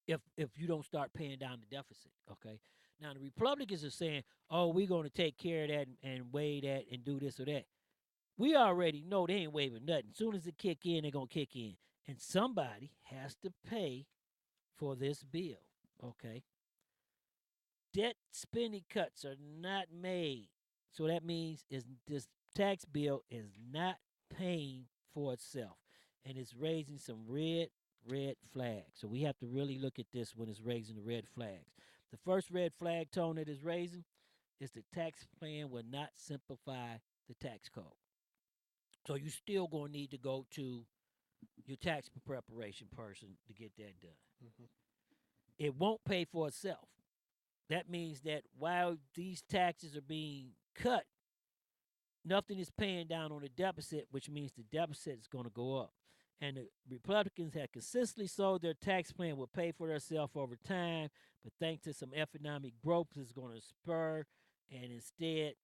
if you don't start paying down the deficit. Okay. Now the Republicans are saying, "Oh, we're going to take care of that and waive that and do this or that." We already know they ain't waiving nothing. As soon as it kick in, they're gonna kick in, and somebody has to pay for this bill. Okay. Debt spending cuts are not made, so that means is this tax bill is not paying for itself, and it's raising some red flags. So we have to really look at this when it's raising the red flags. The first red flag tone that is raising is the tax plan will not simplify the tax code. So you still gonna need to go to your tax preparation person to get that done. Hmm. It won't pay for itself. That means that while these taxes are being cut, nothing is paying down on the deficit, which means the deficit is going to go up. And the Republicans have consistently sold their tax plan will pay for itself over time, but thanks to some economic growth, it's going to spur, and instead,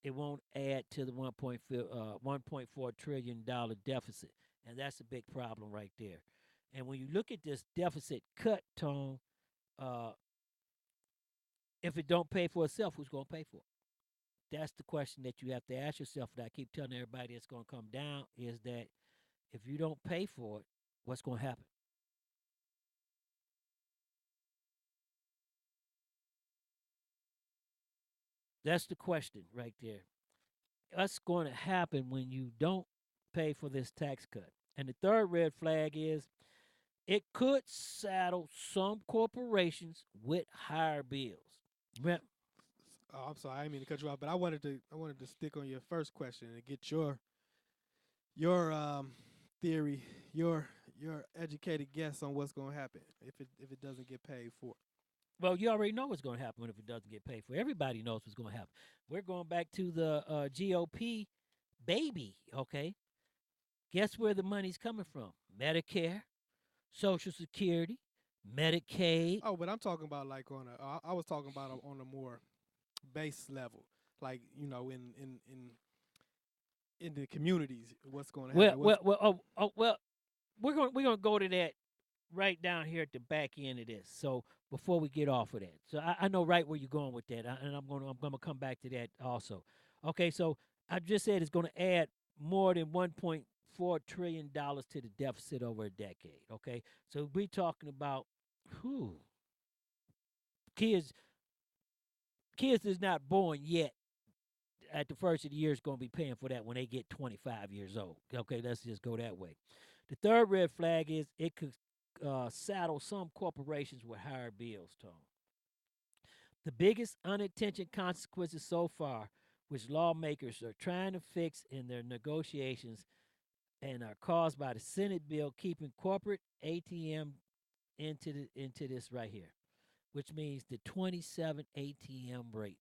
it won't add to the $1.4 trillion deficit. And that's a big problem right there. And when you look at this deficit cut, Tone, uh, if it don't pay for itself, who's going to pay for it? That's the question that you have to ask yourself. That I keep telling everybody it's going to come down is that if you don't pay for it, what's going to happen? That's the question right there. What's going to happen when you don't pay for this tax cut? And the third red flag is it could saddle some corporations with higher bills. Rem- Oh, I'm sorry, I didn't mean to cut you off, but I wanted to stick on your first question and get your theory, your educated guess on what's going to happen if it doesn't get paid for. Well, you already know what's going to happen if it doesn't get paid for. Everybody knows what's going to happen. We're going back to the GOP baby, okay? Guess where the money's coming from? Medicare, Social Security, Medicaid. Oh, but I'm talking about like I was talking about on a more base level, like in the communities, what's going to Well, happen? What's well, well, well. We're gonna go to that right down here at the back end of this. So before we get off of that, so I know right where you're going with that, and I'm gonna come back to that also. Okay, so I just said it's gonna add more than $1.4 trillion to the deficit over a decade. Okay, so we're talking about who kids kids is not born yet at the first of the year is going to be paying for that when they get 25 years old. Okay, let's just go that way. The third red flag is it could saddle some corporations with higher bills, Tom. The biggest unintended consequences so far, which lawmakers are trying to fix in their negotiations and are caused by the Senate bill keeping corporate ATM into this right here, which means the 27 ATM rate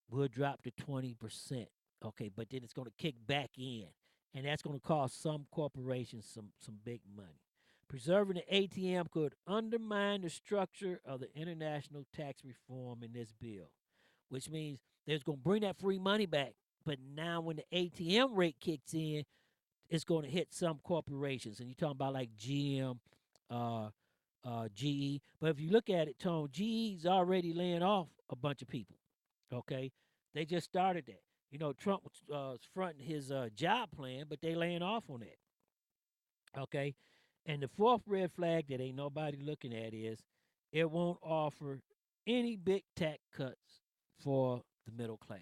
will drop to 20%. Okay, but then it's going to kick back in, and that's going to cost some corporations some big money. Preserving the ATM could undermine the structure of the international tax reform in this bill, which means there's going to bring that free money back. But now, when the ATM rate kicks in, it's going to hit some corporations, and you're talking about like GM, uh, GE. But if you look at it, Tone, GE's already laying off a bunch of people. Okay, they just started that. You know, Trump was fronting his job plan, but they laying off on that. Okay, and the fourth red flag that ain't nobody looking at is it won't offer any big tax cuts for the middle class.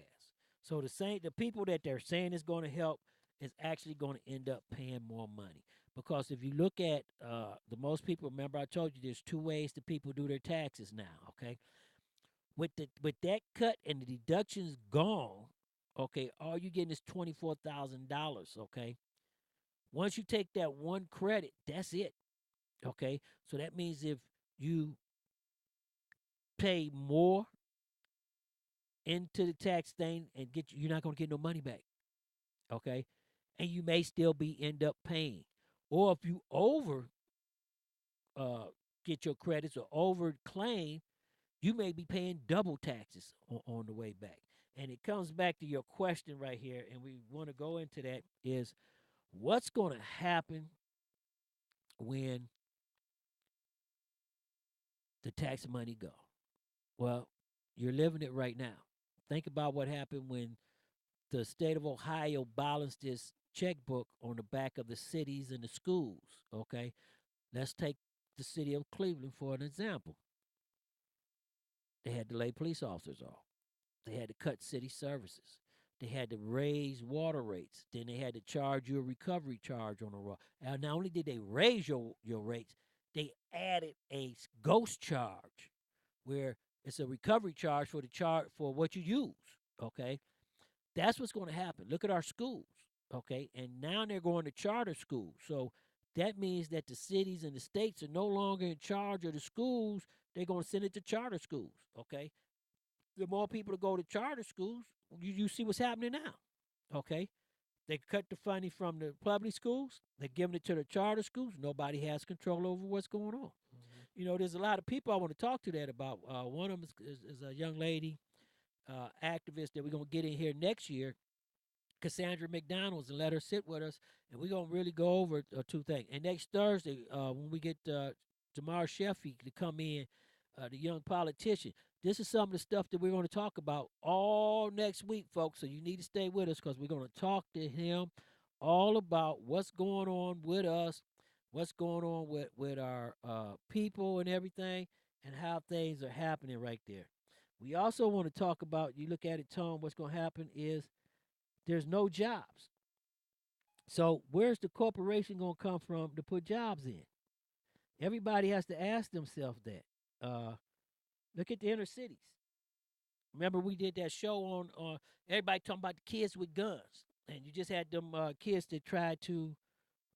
So the people that they're saying is going to help is actually going to end up paying more money. Because if you look at the most people, remember I told you there's two ways that people do their taxes now. Okay, with that cut and the deductions gone, okay, all you getting is $24,000. Okay, once you take that one credit, that's it. Okay, so that means if you pay more into the tax thing and you're not going to get no money back. Okay, and you may still be end up paying, or if you over uh, get your credits or over claim, you may be paying double taxes on the way back. And it comes back to your question right here, and we want to go into that is what's going to happen when the tax money go? Well, you're living it right now. Think about what happened when the state of Ohio balanced its checkbook on the back of the cities and the schools. Okay, let's take the city of Cleveland for an example. They had to lay police officers off. They had to cut city services. They had to raise water rates. Then they had to charge you a recovery charge on the road. And not only did they raise your rates, they added a ghost charge where it's a recovery charge for the charge for what you use. Okay, that's what's going to happen. Look at our schools. Okay, and now they're going to charter schools. So that means that the cities and the states are no longer in charge of the schools. They're going to send it to charter schools. Okay, the more people to go to charter schools, you see what's happening now. Okay, they cut the funding from the public schools. They're giving it to the charter schools. Nobody has control over what's going on. You know, there's a lot of people I want to talk to that about. One of them is a young lady, activist that we're going to get in here next year, Cassandra McDonald's, and let her sit with us, and we're going to really go over two things. And next Thursday, when we get Jamar Sheffy to come in, the young politician, this is some of the stuff that we're going to talk about all next week, folks. So you need to stay with us because we're going to talk to him all about what's going on with us, what's going on with our people and everything, and how things are happening right there. We also want to talk about, you look at it, Tom, what's going to happen is there's no jobs. So where's the corporation going to come from to put jobs in? Everybody has to ask themselves that. Look at the inner cities. Remember we did that show on everybody talking about the kids with guns, and you just had them kids that tried to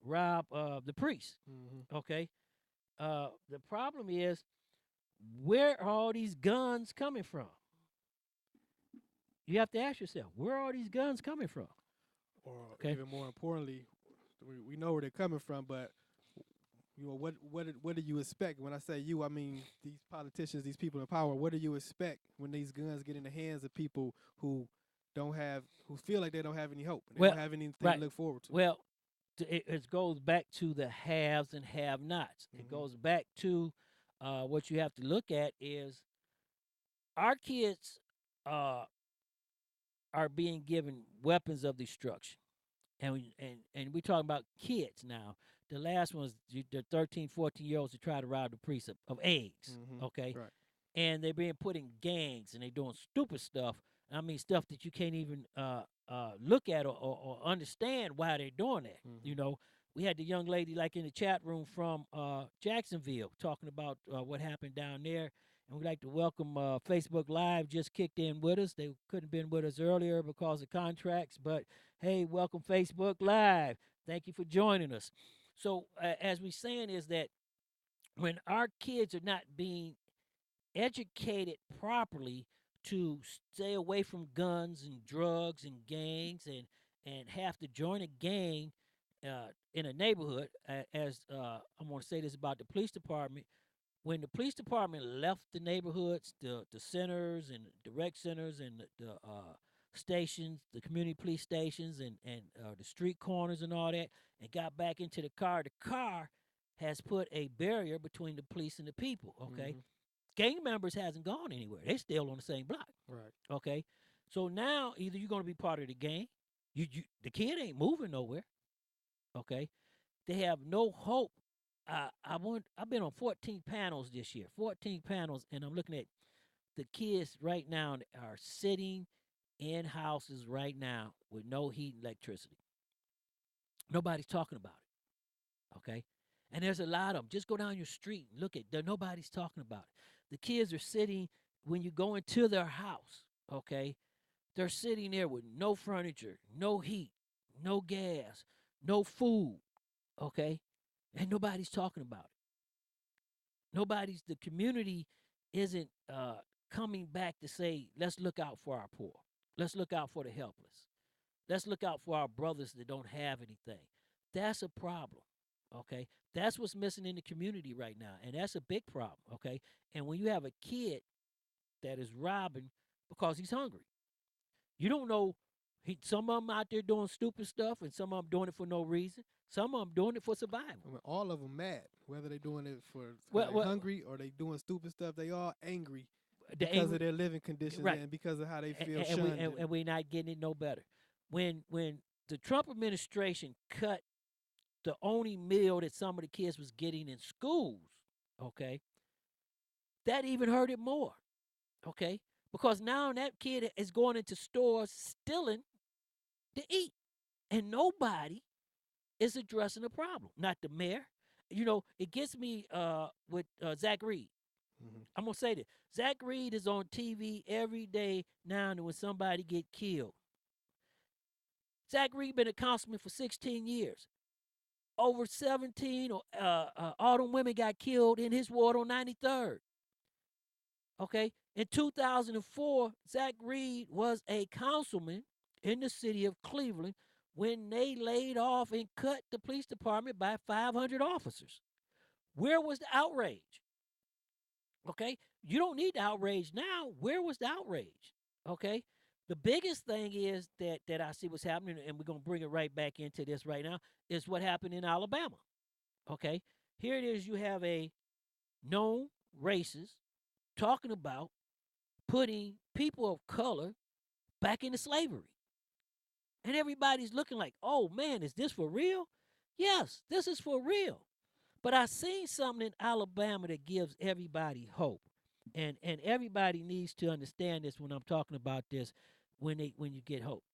rob the priest. Okay, the problem is, where are all these guns coming from? You have to ask yourself, where are all these guns coming from? Or even more importantly, we know where they're coming from, but you know, what do you expect? When I say you, I mean these politicians, these people in power. What do you expect when these guns get in the hands of people who feel like they don't have any hope, and they don't have anything to look forward to? Well, it goes back to the haves and have-nots. It goes back to what you have to look at is our kids are being given weapons of destruction. And we're talking about kids now. The last one's the 13, 14-year-olds that try to rob the priest of eggs, okay? Right. And they're being put in gangs, and they're doing stupid stuff. I mean, stuff that you can't even look at or understand why they're doing that. You know, we had the young lady like in the chat room from Jacksonville talking about what happened down there. And we'd like to welcome Facebook Live just kicked in with us. They couldn't have been with us earlier because of contracts, but hey, welcome Facebook Live. Thank you for joining us. So as we're saying is that when our kids are not being educated properly to stay away from guns and drugs and gangs and have to join a gang in a neighborhood, as I'm going to say this about the police department, when the police department left the neighborhoods, the centers and the rec centers and the stations, the community police stations and the street corners and all that, and got back into the car has put a barrier between the police and the people, okay? Gang members hasn't gone anywhere. They're still on the same block. Right. Okay? So now either you're going to be part of the gang, the kid ain't moving nowhere, okay? They have no hope. I've been on 14 panels this year, 14 panels, and I'm looking at the kids right now are sitting in houses right now with no heat and electricity. Nobody's talking about it, okay? And there's a lot of them. Just go down your street and look at it. Nobody's talking about it. The kids are sitting, when you go into their house, okay, they're sitting there with no furniture, no heat, no gas, no food, okay? And nobody's talking about it. The community isn't coming back to say, let's look out for our poor. Let's look out for the helpless. Let's look out for our brothers that don't have anything. That's a problem, okay? That's what's missing in the community right now, and that's a big problem, okay? And when you have a kid that is robbing because he's hungry, you don't know Some of them out there doing stupid stuff, and some of them doing it for no reason. Some of them doing it for survival. I mean, all of them mad, whether they doing it for Well, they hungry or they doing stupid stuff. They all angry The because angry- of their living conditions right. and because of how they feel and, shunned. and we're not getting it no better. When the Trump administration cut the only meal that some of the kids was getting in schools, okay, that even hurt it more, okay, because now that kid is going into stores stealing to eat, and nobody is addressing the problem. Not the mayor. You know, it gets me with Zach Reed. I'm gonna say this. Zach Reed is on TV every day now and when somebody get killed. Zach Reed been a councilman for 16 years. Over 17 all them women got killed in his ward on 93rd. Okay? In 2004, Zach Reed was a councilman in the city of Cleveland when they laid off and cut the police department by 500 officers. Where was the outrage? Okay? You don't need the outrage now. Where was the outrage? Okay? The biggest thing is that I see what's happening, and we're going to bring it right back into this right now, is what happened in Alabama. Okay? Here it is. You have a known racist talking about putting people of color back into slavery. And everybody's looking like, oh, man, is this for real? Yes, this is for real. But I seen something in Alabama that gives everybody hope. And everybody needs to understand this when I'm talking about this when you get hope.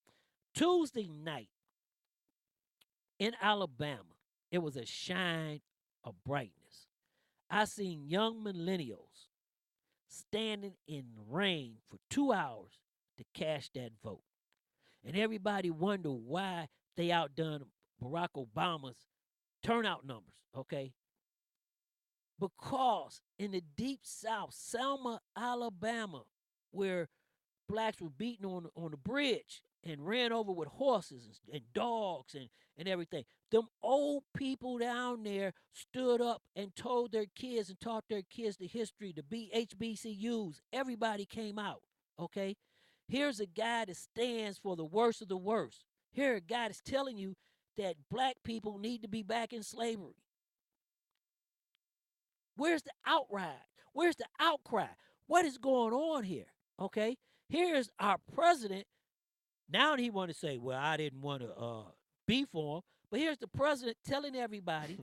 Tuesday night in Alabama, it was a shine of brightness. I seen young millennials standing in rain for 2 hours to cast that vote. And everybody wondered why they outdone Barack Obama's turnout numbers, okay? Because in the deep South, Selma, Alabama, where blacks were beaten on the bridge and ran over with horses and dogs and everything, them old people down there stood up and told their kids and taught their kids the history, the HBCUs. Everybody came out, okay? Here's a guy that stands for the worst of the worst. Here's a guy that's telling you that black people need to be back in slavery. Where's the outrage? Where's the outcry? What is going on here? Okay? Here's our president. Now he want to say, well, I didn't want to be for him. But here's the president telling everybody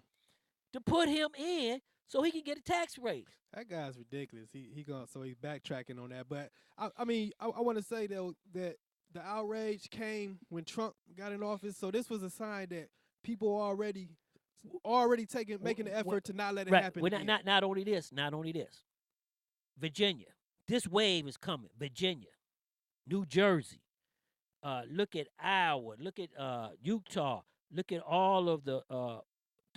to put him in so he can get a tax raise. That guy's ridiculous. He's backtracking on that. But I mean, I want to say though that the outrage came when Trump got in office. So this was a sign that people already making the effort to not let it happen. Well, not only this. Virginia. This wave is coming. Virginia, New Jersey. Look at Iowa. Look at Utah. Look at all of the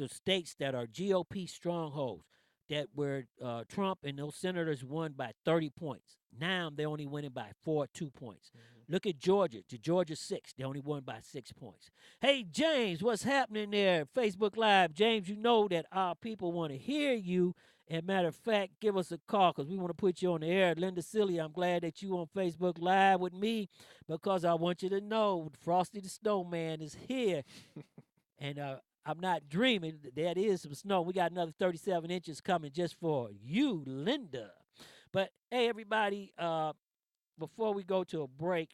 states that are GOP strongholds that where Trump and those senators won by 30 points. Now they only winning by 2 points. Look at Georgia, to Georgia 6. They only won by 6 points. Hey, James, what's happening there? Facebook Live. James, you know that our people want to hear you. And matter of fact, give us a call because we want to put you on the air. Linda Silly, I'm glad that you on Facebook Live with me because I want you to know Frosty the Snowman is here. And I'm not dreaming. That is some snow. We got another 37 inches coming just for you, Linda. But, hey, everybody, before we go to a break,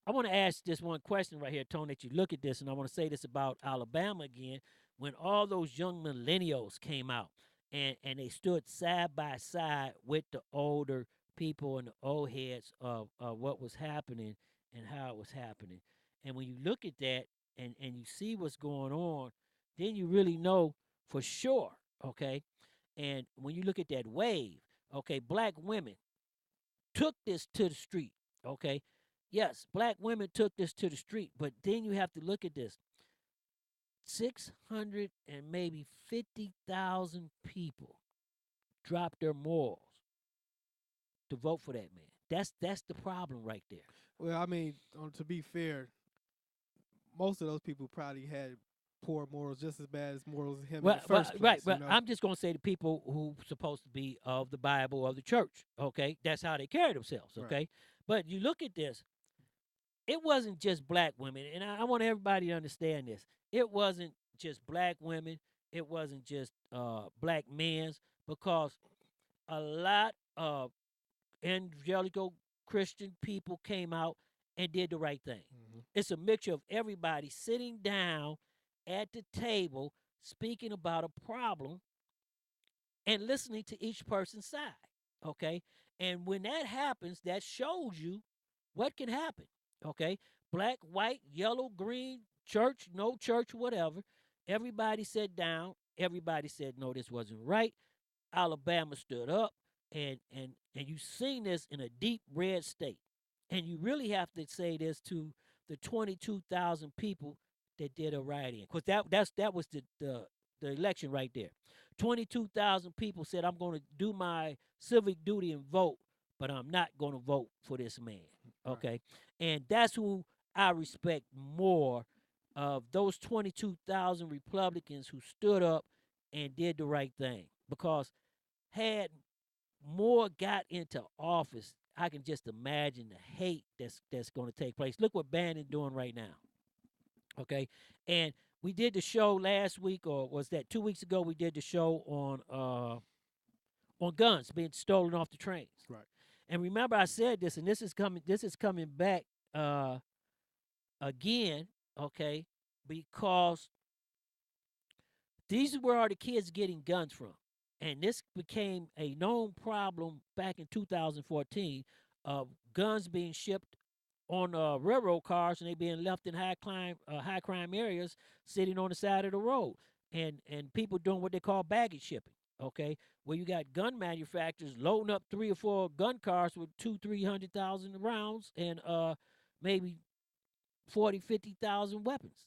I want to ask this one question right here, Tony, that you look at this, and I want to say this about Alabama again. When all those young millennials came out and they stood side by side with the older people and the old heads of what was happening and how it was happening. And when you look at that and you see what's going on, then you really know for sure, okay? And when you look at that wave, okay, black women took this to the street, okay? Yes, black women took this to the street, but then you have to look at this. 600 and maybe 50,000 people dropped their morals to vote for that man. That's the problem right there. Well, I mean, to be fair, most of those people probably had poor morals just as bad as morals as him in the first place. Right, you know? I'm just going to say the people who supposed to be of the Bible, of the church, okay? That's how they carry themselves, okay? Right. But you look at this, it wasn't just black women, and I want everybody to understand this. It wasn't just black women. It wasn't just black men's, because a lot of evangelical Christian people came out and did the right thing. It's a mixture of everybody sitting down at the table, speaking about a problem and listening to each person's side. Okay. And when that happens, that shows you what can happen. Okay. Black, white, yellow, green, church, no church, whatever. Everybody sat down. Everybody said, no, this wasn't right. Alabama stood up, and you've seen this in a deep red state. And you really have to say this to the 22,000 people that did a write-in, because that was the election right there. 22,000 people said, I'm going to do my civic duty and vote, but I'm not going to vote for this man. Okay. Right. And that's who I respect more, of those 22,000 Republicans who stood up and did the right thing. Because had more got into office, I can just imagine the hate that's going to take place. Look what Bannon doing right now. Okay. And we did the show last week, or was that 2 weeks ago? We did the show on guns being stolen off the trains. Right. And remember, I said this, and this is coming back again, okay, because these are where are the kids getting guns from. And this became a known problem back in 2014 of guns being shipped on railroad cars, and they being left in high crime areas, sitting on the side of the road, and people doing what they call baggage shipping. Okay, where you got gun manufacturers loading up 3 or 4 gun cars with 200,000-300,000 rounds and maybe 40,000-50,000 weapons,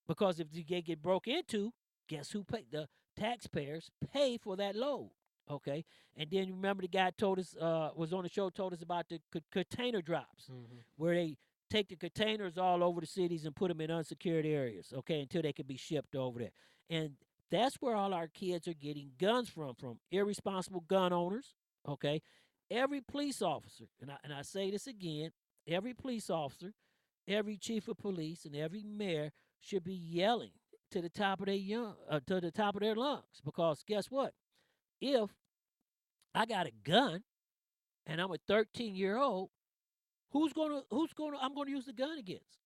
because if they get broke into, guess who pay? The taxpayers pay for that load. Okay, and then remember the guy told us was on the show, told us about the container drops, where they take the containers all over the cities and put them in unsecured areas. Okay, until they can be shipped over there, and that's where all our kids are getting guns from irresponsible gun owners. Okay, every police officer, and I say this again, every police officer, every chief of police, and every mayor should be yelling to the top of their lungs, because guess what? If I got a gun and I'm a 13-year-old, I'm gonna use the gun against?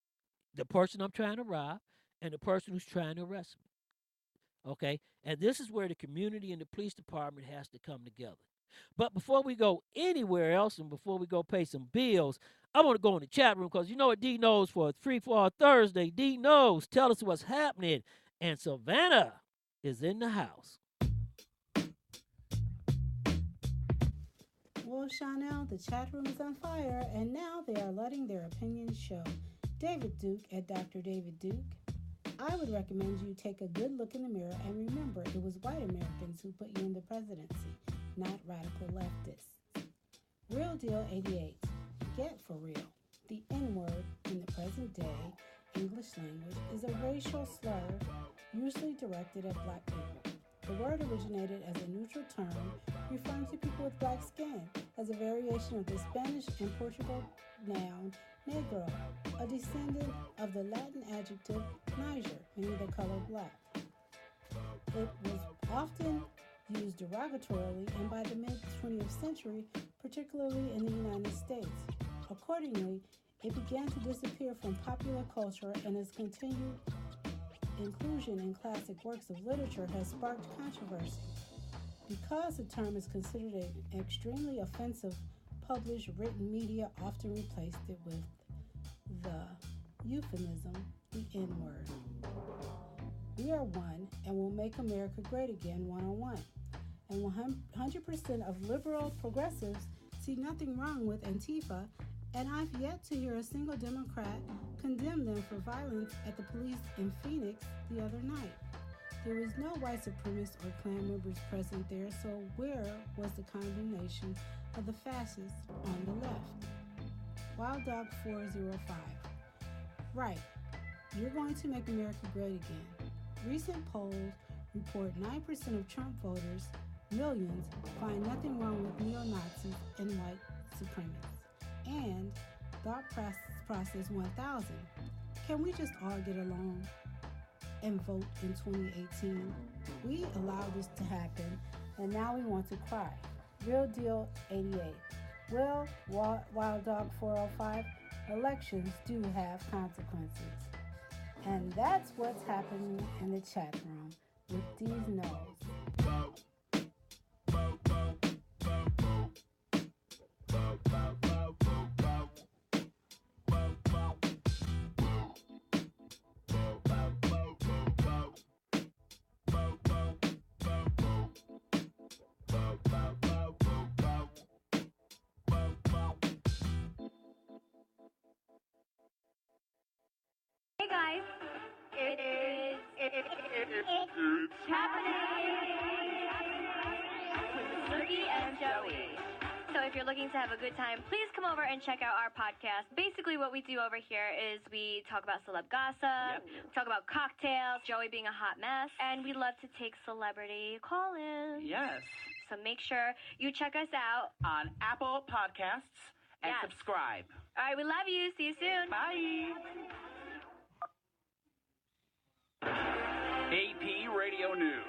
The person I'm trying to rob and the person who's trying to arrest me. Okay? And this is where the community and the police department has to come together. But before we go anywhere else and before we go pay some bills, I want to go in the chat room, because you know what D knows for Free for Thursday. D knows. Tell us what's happening. And Savannah is in the house. Well, Chanel, the chat room is on fire, and now they are letting their opinions show. David Duke at Dr. David Duke. I would recommend you take a good look in the mirror and remember it was white Americans who put you in the presidency, not radical leftists. Real Deal 88. Get for real. The N-word in the present day English language is a racial slur usually directed at black people. The word originated as a neutral term referring to people with black skin, as a variation of the Spanish and Portugal noun negro, a descendant of the Latin adjective niger, meaning the color black. It was often used derogatorily, and by the mid-20th century, particularly in the United States. Accordingly, it began to disappear from popular culture, and its continued inclusion in classic works of literature has sparked controversy. Because the term is considered an extremely offensive, published written media often replaced it with the euphemism, the N-word. We are one, and will make America great again, one-on-one. And 100% of liberal progressives see nothing wrong with Antifa, and I've yet to hear a single Democrat condemn them for violence at the police in Phoenix the other night. There was no white supremacists or Klan members present there, so where was the condemnation of the fascists on the left? Wild Dog 405. Right, you're going to make America great again. Recent polls report 9% of Trump voters, millions, find nothing wrong with neo-Nazis and white supremacists. And thought Process 1000. Can we just all get along and vote in 2018? We allowed this to happen, and now we want to cry. Real Deal 88. Well, Wild Dog 405, elections do have consequences. And that's what's happening in the chat room with these no's. Hey guys, it's happening with Snooki and Joey. So if you're looking to have a good time, please come over and check out our podcast. Basically what we do over here is we talk about celeb gossip, talk about cocktails, Joey being a hot mess, and we love to take celebrity call-ins. Yes. So make sure you check us out On Apple Podcasts and subscribe. All right, we love you. See you soon. Bye. AP Radio News.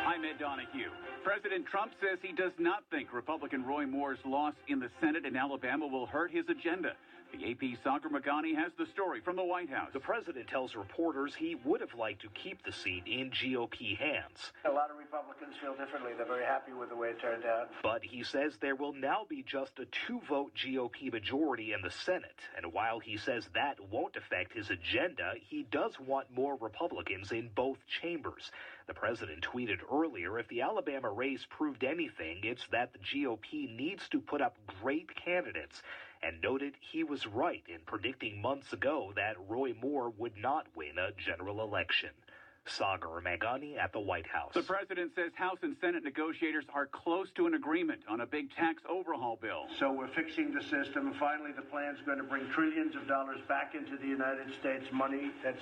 I'm Ed Donahue. President Trump says he does not think Republican Roy Moore's loss in the Senate in Alabama will hurt his agenda. The AP Sagar Magani has the story from the White House. The president tells reporters he would have liked to keep the seat in GOP hands. A lot of Republicans feel differently. They're very happy with the way it turned out. But he says there will now be just a 2-vote GOP majority in the Senate. And while he says that won't affect his agenda, he does want more Republicans in both chambers. The president tweeted earlier, if the Alabama race proved anything, it's that the GOP needs to put up great candidates, and noted he was right in predicting months ago that Roy Moore would not win a general election. Sagar Magani at the White House. The president says House and Senate negotiators are close to an agreement on a big tax overhaul bill. So we're fixing the system. Finally, the plan's going to bring trillions of dollars back into the United States, money that's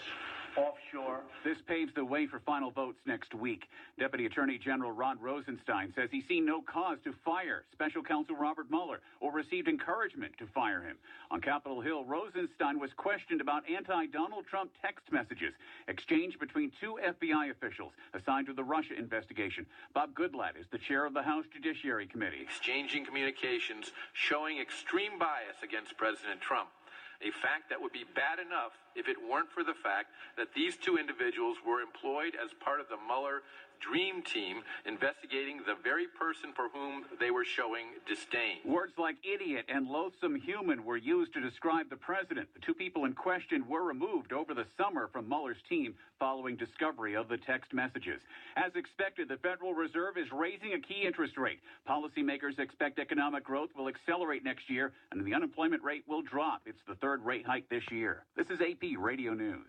offshore. This paves the way for final votes next week. Deputy Attorney General Rod Rosenstein says he's seen no cause to fire Special Counsel Robert Mueller or received encouragement to fire him. On Capitol Hill, Rosenstein was questioned about anti-Donald Trump text messages exchanged between two FBI officials assigned to the Russia investigation. Bob Goodlatte is the chair of the House Judiciary Committee. Exchanging communications showing extreme bias against President Trump. A fact that would be bad enough if it weren't for the fact that these two individuals were employed as part of the Mueller dream team investigating the very person for whom they were showing disdain. Words like idiot and loathsome human were used to describe the president. The two people in question were removed over the summer from Mueller's team following discovery of the text messages. As expected, the Federal Reserve is raising a key interest rate. Policymakers expect economic growth will accelerate next year, and the unemployment rate will drop. It's the third rate hike this year. This is AP Radio News.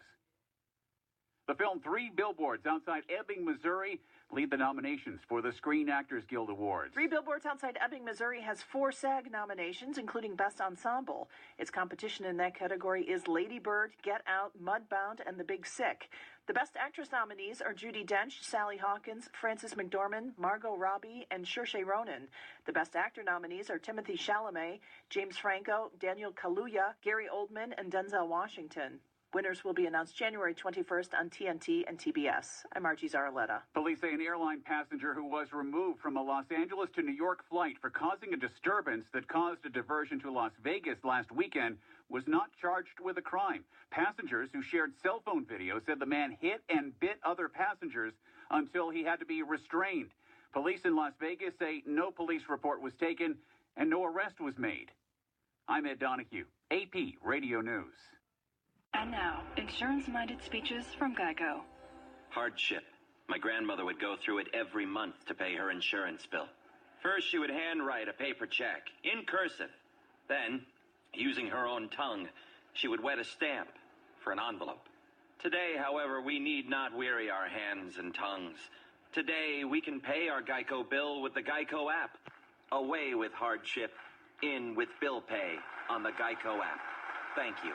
The film Three Billboards Outside Ebbing, Missouri lead the nominations for the Screen Actors Guild Awards. Three Billboards Outside Ebbing, Missouri has 4 SAG nominations, including Best Ensemble. Its competition in that category is Lady Bird, Get Out, Mudbound, and The Big Sick. The Best Actress nominees are Judi Dench, Sally Hawkins, Frances McDormand, Margot Robbie, and Saoirse Ronan. The Best Actor nominees are Timothée Chalamet, James Franco, Daniel Kaluuya, Gary Oldman, and Denzel Washington. Winners will be announced January 21st on TNT and TBS. I'm Margie Zarletta. Police say an airline passenger who was removed from a Los Angeles to New York flight for causing a disturbance that caused a diversion to Las Vegas last weekend was not charged with a crime. Passengers who shared cell phone video said the man hit and bit other passengers until he had to be restrained. Police in Las Vegas say no police report was taken and no arrest was made. I'm Ed Donahue, AP Radio News. And now, insurance-minded speeches from Geico. Hardship. My grandmother would go through it every month to pay her insurance bill. First, she would handwrite a paper check in cursive. Then, using her own tongue, she would wet a stamp for an envelope. Today, however, we need not weary our hands and tongues. Today, we can pay our Geico bill with the Geico app. Away with hardship, in with bill pay on the Geico app. Thank you.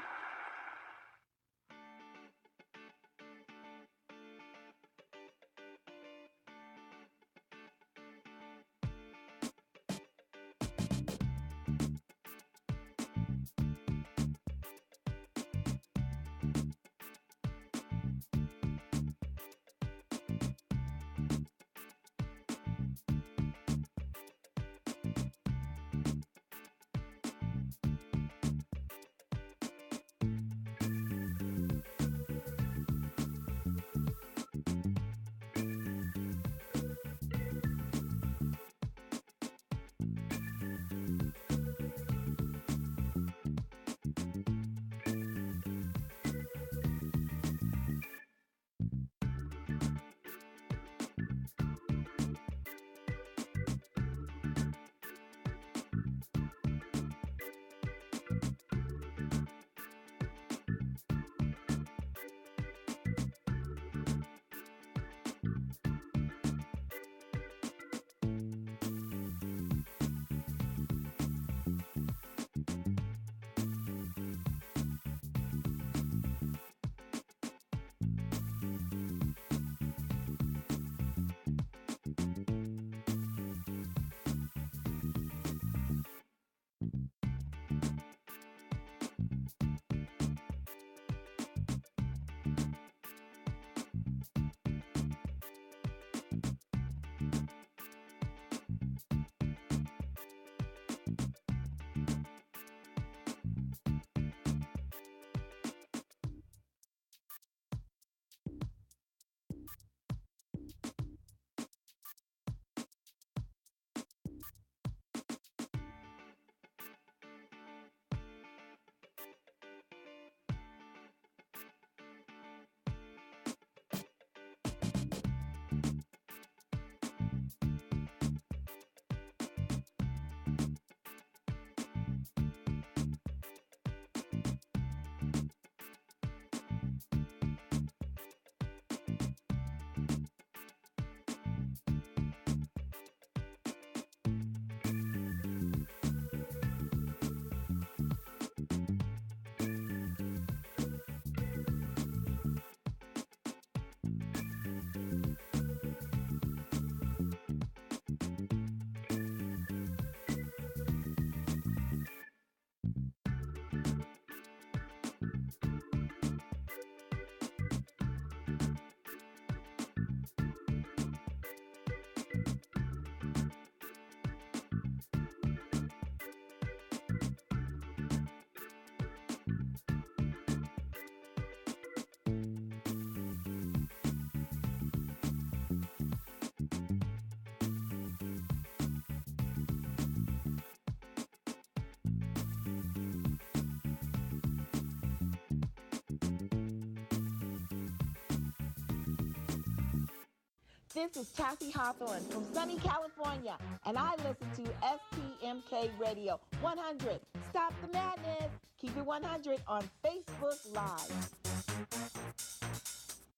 This is Kathy Hawthorne from sunny California, and I listen to STMK Radio 100. Stop the madness. Keep it 100 on Facebook Live.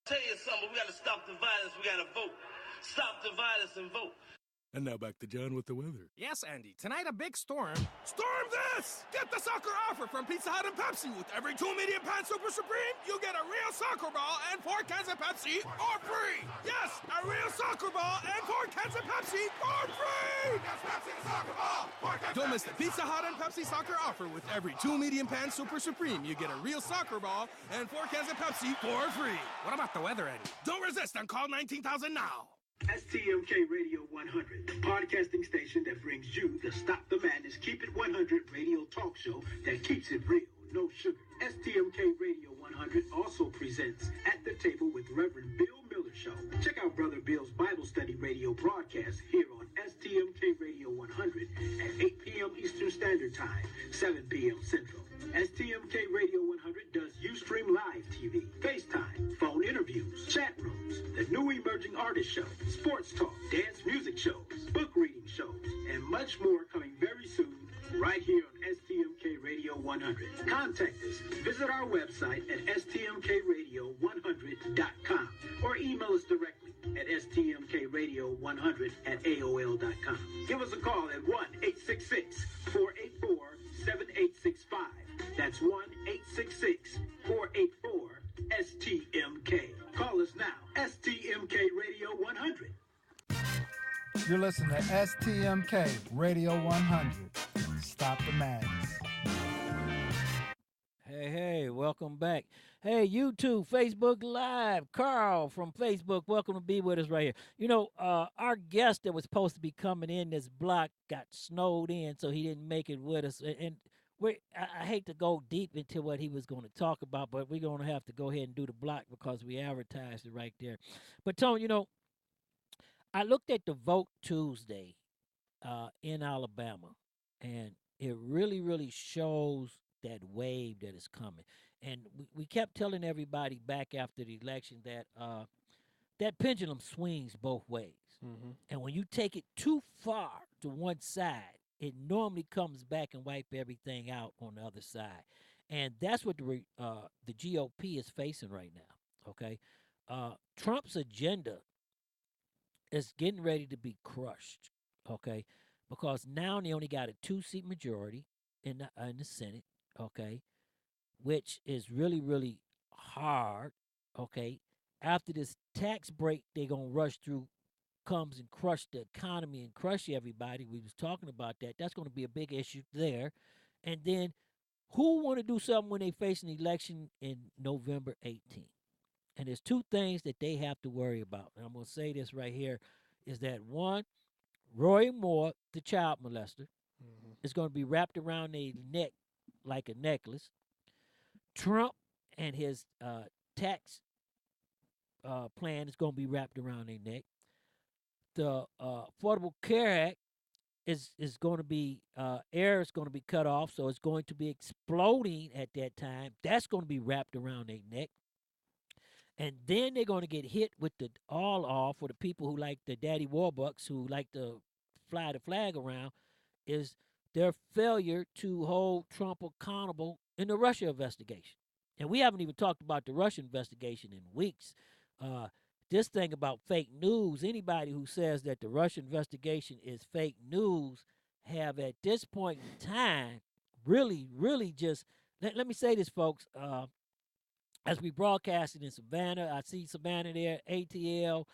Tell you something, we got to stop the violence, we got to vote. Stop the violence and vote. And now back to John with the weather. Yes, Andy. Tonight, a big storm. Storm this! Get the soccer offer from Pizza Hut and Pepsi. With every 2 medium pan Super Supreme, you get a real soccer ball and 4 cans of Pepsi for free. Yes, a real soccer ball and 4 cans of Pepsi for free. Yes, Pepsi the soccer ball. Don't miss the Pizza Hut and Pepsi soccer offer. With every 2 medium pan Super Supreme, you get a real soccer ball and 4 cans of Pepsi for free. What about the weather, Eddie? Don't resist and call 19,000 now. STMK Radio 100, the podcasting station that brings you the Stop the Madness, Keep It 100 radio talk show that keeps it real, no sugar. STMK Radio 100 also presents At the Table with Reverend Bill Miller Show. Check out Brother Bill's Bible Study radio broadcast here on STMK Radio 100 at 8 p.m. Eastern Standard Time, 7 p.m. Central. STMK Radio 100 does Ustream Live TV, FaceTime, phone interviews, chat rooms, the new emerging artist show, sports talk, dance music shows, book reading shows, and much more coming very soon right here on STMK Radio 100. Contact us. Visit our website at stmkradio100.com or email us directly at stmkradio100@aol.com. Give us a call at 1-866-484-7865. That's 1-866-484-STMK. Call us now. STMK Radio 100. You're listening to STMK Radio 100. Stop the madness. Hey, welcome back. Hey, YouTube, Facebook Live. Carl from Facebook, welcome to be with us right here. You know, our guest that was supposed to be coming in this block got snowed in, so he didn't make it with us. And I hate to go deep into what he was going to talk about, but we're going to have to go ahead and do the block because we advertised it right there. But, Tone, you know, I looked at the Vote Tuesday in Alabama, and it really, really shows that wave that is coming. And we kept telling everybody back after the election that that pendulum swings both ways. Mm-hmm. And when you take it too far to one side, it normally comes back and wipe everything out on the other side. And that's what the GOP is facing right now, okay? Trump's agenda is getting ready to be crushed, okay? Because now they only got a 2-seat majority in the Senate, okay? Which is really, really hard, okay? After this tax break, they're going to rush through comes and crush the economy and crush everybody. We was talking about that. That's going to be a big issue there. And then who want to do something when they face an election in November 18th? And there's 2 things that they have to worry about. And I'm going to say this right here is that, one, Roy Moore, the child molester, is going to be wrapped around their neck like a necklace. Trump and his tax plan is going to be wrapped around their neck. The Affordable Care Act is going to be, air is going to be cut off, so it's going to be exploding at that time. That's going to be wrapped around their neck. And then they're going to get hit with the all off for the people who like the daddy warbucks, who like to fly the flag around, is their failure to hold Trump accountable in the Russia investigation. And we haven't even talked about the Russia investigation in weeks. This thing about fake news, anybody who says that the Russia investigation is fake news have at this point in time really, really just, let me say this, folks, as we broadcasted in Savannah, I see Savannah there, ATL,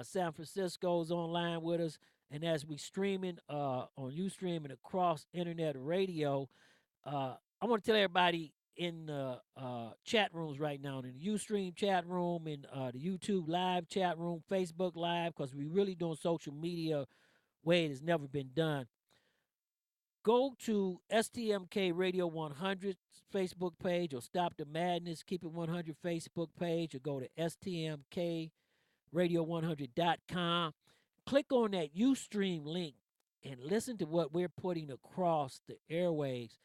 San Francisco's online with us, and as we streaming on Ustream and across internet radio, I want to tell everybody in the chat rooms right now, in the Ustream chat room, in the YouTube live chat room, Facebook live, because we really doing social media way it has never been done. Go to STMK Radio 100 Facebook page, or Stop the Madness, Keep It 100 Facebook page, or go to STMKRadio100.com. Click on that Ustream link and listen to what we're putting across the airwaves.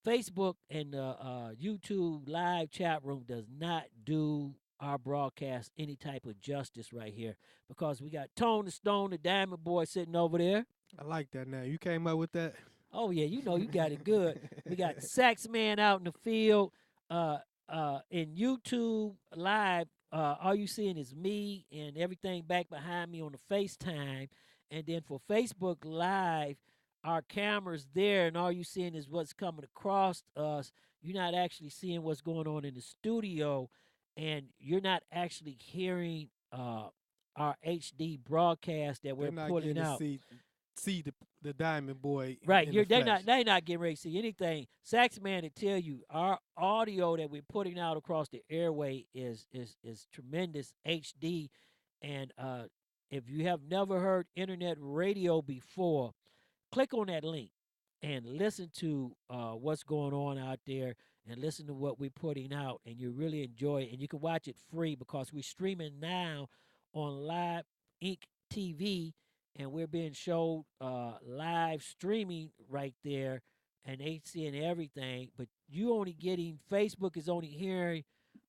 Facebook and YouTube live chat room does not do our broadcast any type of justice right here, because we got Tone the Stone, the Diamond Boy, sitting over there. I like that now. You came up with that? Oh, yeah, you know you got it good. We got Saxman out in the field. In YouTube Live, all you seeing is me and everything back behind me on the FaceTime. And then for Facebook Live, our camera's there, and all you seeing is what's coming across us. You're not actually seeing what's going on in the studio, and you're not actually hearing our HD broadcast that we're pulling out. See the Diamond Boy. Right, in the they flesh. not getting ready to see anything. Saxman to tell you, our audio that we're putting out across the airway is tremendous HD, and if you have never heard internet radio before, click on that link and listen to what's going on out there, and listen to what we're putting out, and you really enjoy it. And you can watch it free because we're streaming now on Live Inc. TV, and we're being showed live streaming right there, and they seeing everything. But you only getting, Facebook is only hearing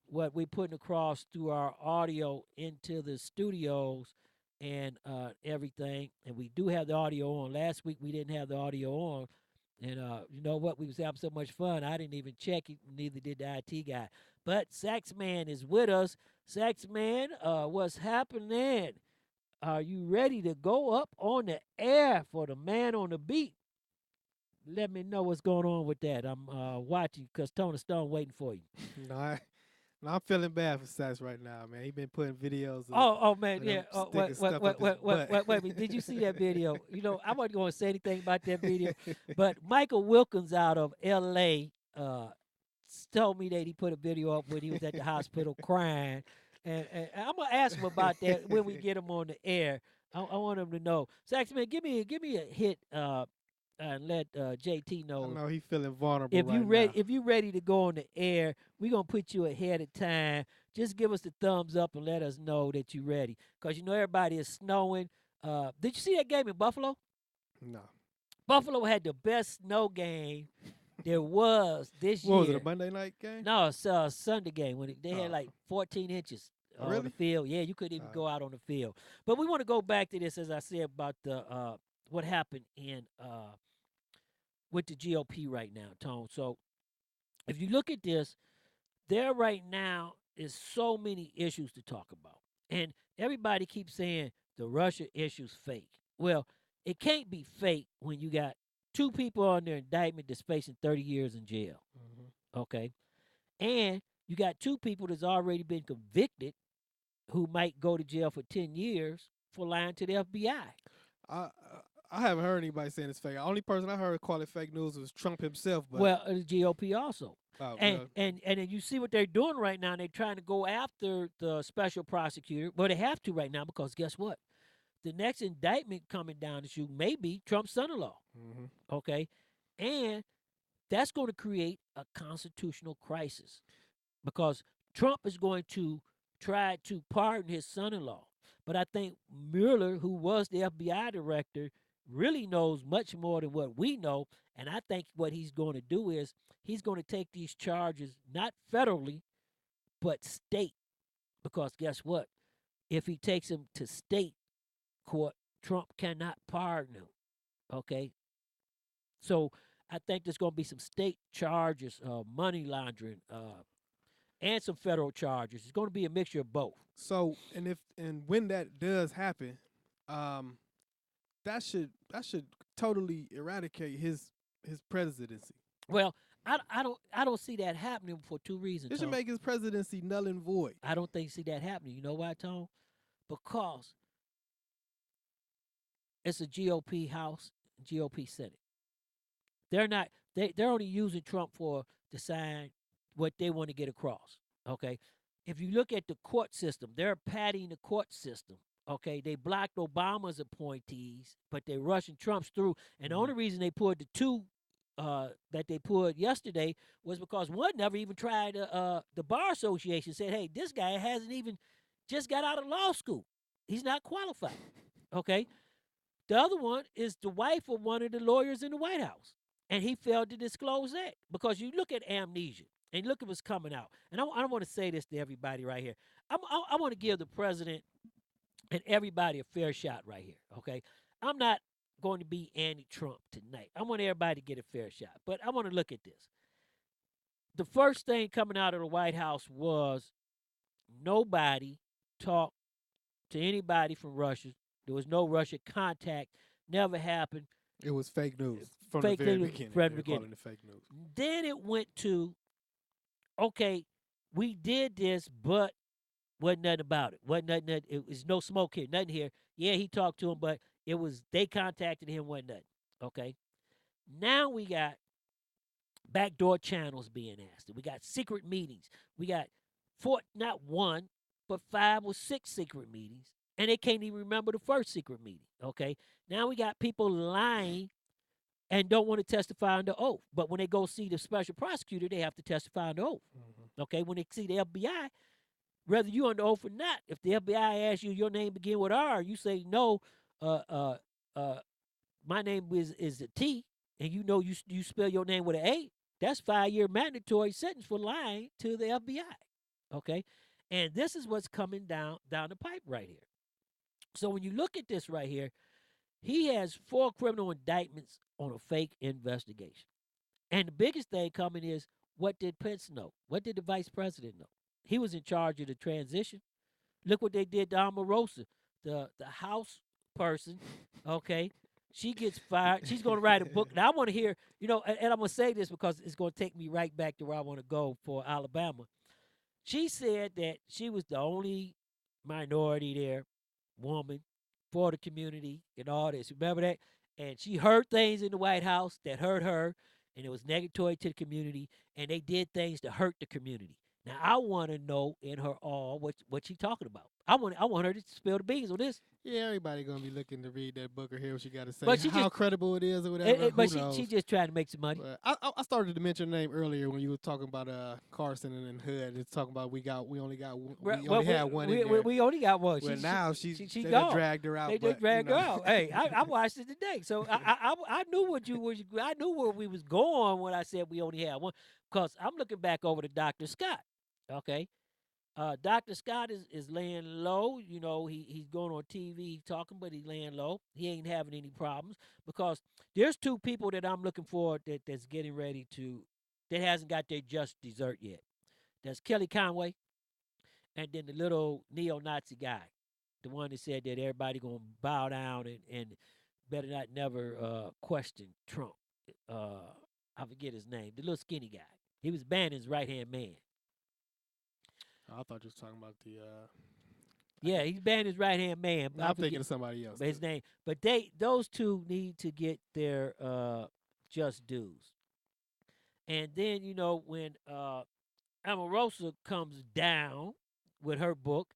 what we're putting across through our audio into the studios and everything. And we do have the audio on. Last week we didn't have the audio on. And you know what? We was having so much fun. I didn't even check it. Neither did the IT guy. But Saxman is with us. Saxman, what's happening? Are you ready to go up on the air for the man on the beat? Let me know what's going on with that. I'm watching because Tony Stone waiting for you. No, I'm feeling bad for Sax right now, man. He been putting videos. Oh man, yeah. Wait. Did you see that video? You know, I wasn't going to say anything about that video, but Michael Wilkins out of L.A. Told me that he put a video up when he was at the hospital crying, and I'm gonna ask him about that when we get him on the air. I want him to know. Saxman, give me a hit. And let JT know. I know he's feeling vulnerable. If you ready to go on the air, we're gonna put you ahead of time. Just give us the thumbs up and let us know that you're ready. Cause you know everybody is snowing. Did you see that game in Buffalo? No. Buffalo had the best snow game there was this year. What was it, a Monday night game? No, it's a Sunday game when they had like 14 inches on the field. Yeah, you couldn't even go out on the field. But we want to go back to this, as I said, about the what happened in with the GOP right now, Tone. So if you look at this, there right now is so many issues to talk about. And everybody keeps saying the Russia issue's fake. Well, it can't be fake when you got two people on their indictment that's facing 30 years in jail. Mm-hmm. Okay? And you got two people that's already been convicted who might go to jail for 10 years for lying to the FBI. I haven't heard anybody saying it's fake. The only person I heard call it fake news was Trump himself. But well, the GOP also. And well, then you see what they're doing right now. They're trying to go after the special prosecutor. Well, they have to right now because guess what? The next indictment coming down the chute may be Trump's son-in-law. Mm-hmm. Okay? And that's going to create a constitutional crisis because Trump is going to try to pardon his son-in-law. But I think Mueller, who was the FBI director, really knows much more than what we know. And I think what he's going to do is he's going to take these charges, not federally, but state. Because guess what? If he takes them to state court, Trump cannot pardon him. Okay? So I think there's going to be some state charges, money laundering, and some federal charges. It's going to be a mixture of both. So, and when that does happen, that should totally eradicate his presidency. Well, I don't see that happening for two reasons. It should make his presidency null and void. I don't see that happening. You know why, Tone? Because it's a GOP House, GOP Senate. They're only using Trump for to sign what they want to get across. Okay, if you look at the court system, they're padding the court system. Okay, they blocked Obama's appointees, but they're rushing Trump's through. And the only reason they pulled the two that they pulled yesterday was because one never even tried the Bar Association, said, hey, this guy hasn't even just got out of law school. He's not qualified. Okay, the other one is the wife of one of the lawyers in the White House. And he failed to disclose that because you look at amnesia. And look at what's coming out. And I want to say this to everybody right here. I want to give the president and everybody a fair shot right here, okay? I'm not going to be anti-Trump tonight. I want everybody to get a fair shot. But I want to look at this. The first thing coming out of the White House was nobody talked to anybody from Russia. There was no Russia contact. Never happened. It was fake news from Fake the very news beginning. from the They were beginning. calling it fake news. Then it went to, okay, we did this, but wasn't nothing about it. Wasn't nothing. It was no smoke here. Nothing here. Yeah, he talked to him, but it was they contacted him. Wasn't nothing. Okay. Now we got backdoor channels being asked. We got secret meetings. We got not one, but 5 or 6 secret meetings, and they can't even remember the first secret meeting. Okay. Now we got people lying and don't want to testify under oath. But when they go see the special prosecutor, they have to testify under oath. Okay. When they see the FBI, whether you under oath or not, if the FBI asks you your name begin with R, you say no. My name is a T, and you know you spell your name with an A. That's 5-year mandatory sentence for lying to the FBI. Okay, and this is what's coming down the pipe right here. So when you look at this right here, he has 4 criminal indictments on a fake investigation, and the biggest thing coming is, what did Pence know? What did the vice president know? He was in charge of the transition. Look what they did to Omarosa, the House person. Okay, she gets fired. She's going to write a book. Now I want to hear, and I'm going to say this because it's going to take me right back to where I want to go for Alabama. She said that she was the only minority there, woman, for the community and all this. Remember that? And she heard things in the White House that hurt her, and it was negatory to the community, and they did things to hurt the community. Now I want to know in her all what she talking about. I want her to spill the beans on this. Yeah, everybody gonna be looking to read that book or hear what she got to say. But she how just- credible it is or whatever. But who knows? she just trying to make some money. But I started to mention her name earlier when you were talking about Carson and Hood. It's talking about we only had one. in there. We only got one. Well, now she they done gone. dragged her out. They but, dragged her out. Hey, I watched it today, so I knew what you was. I knew where we was going when I said we only had one. Because I'm looking back over to Dr. Scott. Okay. Dr. Scott is laying low. He's going on TV talking, but he's laying low. He ain't having any problems because there's 2 people that I'm looking for that's getting ready that hasn't got their just dessert yet. That's Kelly Conway, and then the little neo-Nazi guy, the one that said that everybody gonna bow down and better not never question Trump. I forget his name. The little skinny guy. He was Bannon's right-hand man. I thought you was talking about the. Yeah, he's Bannon's right-hand man. I'm thinking of somebody else. His name, but those 2 need to get their just dues. And then when Omarosa comes down with her book,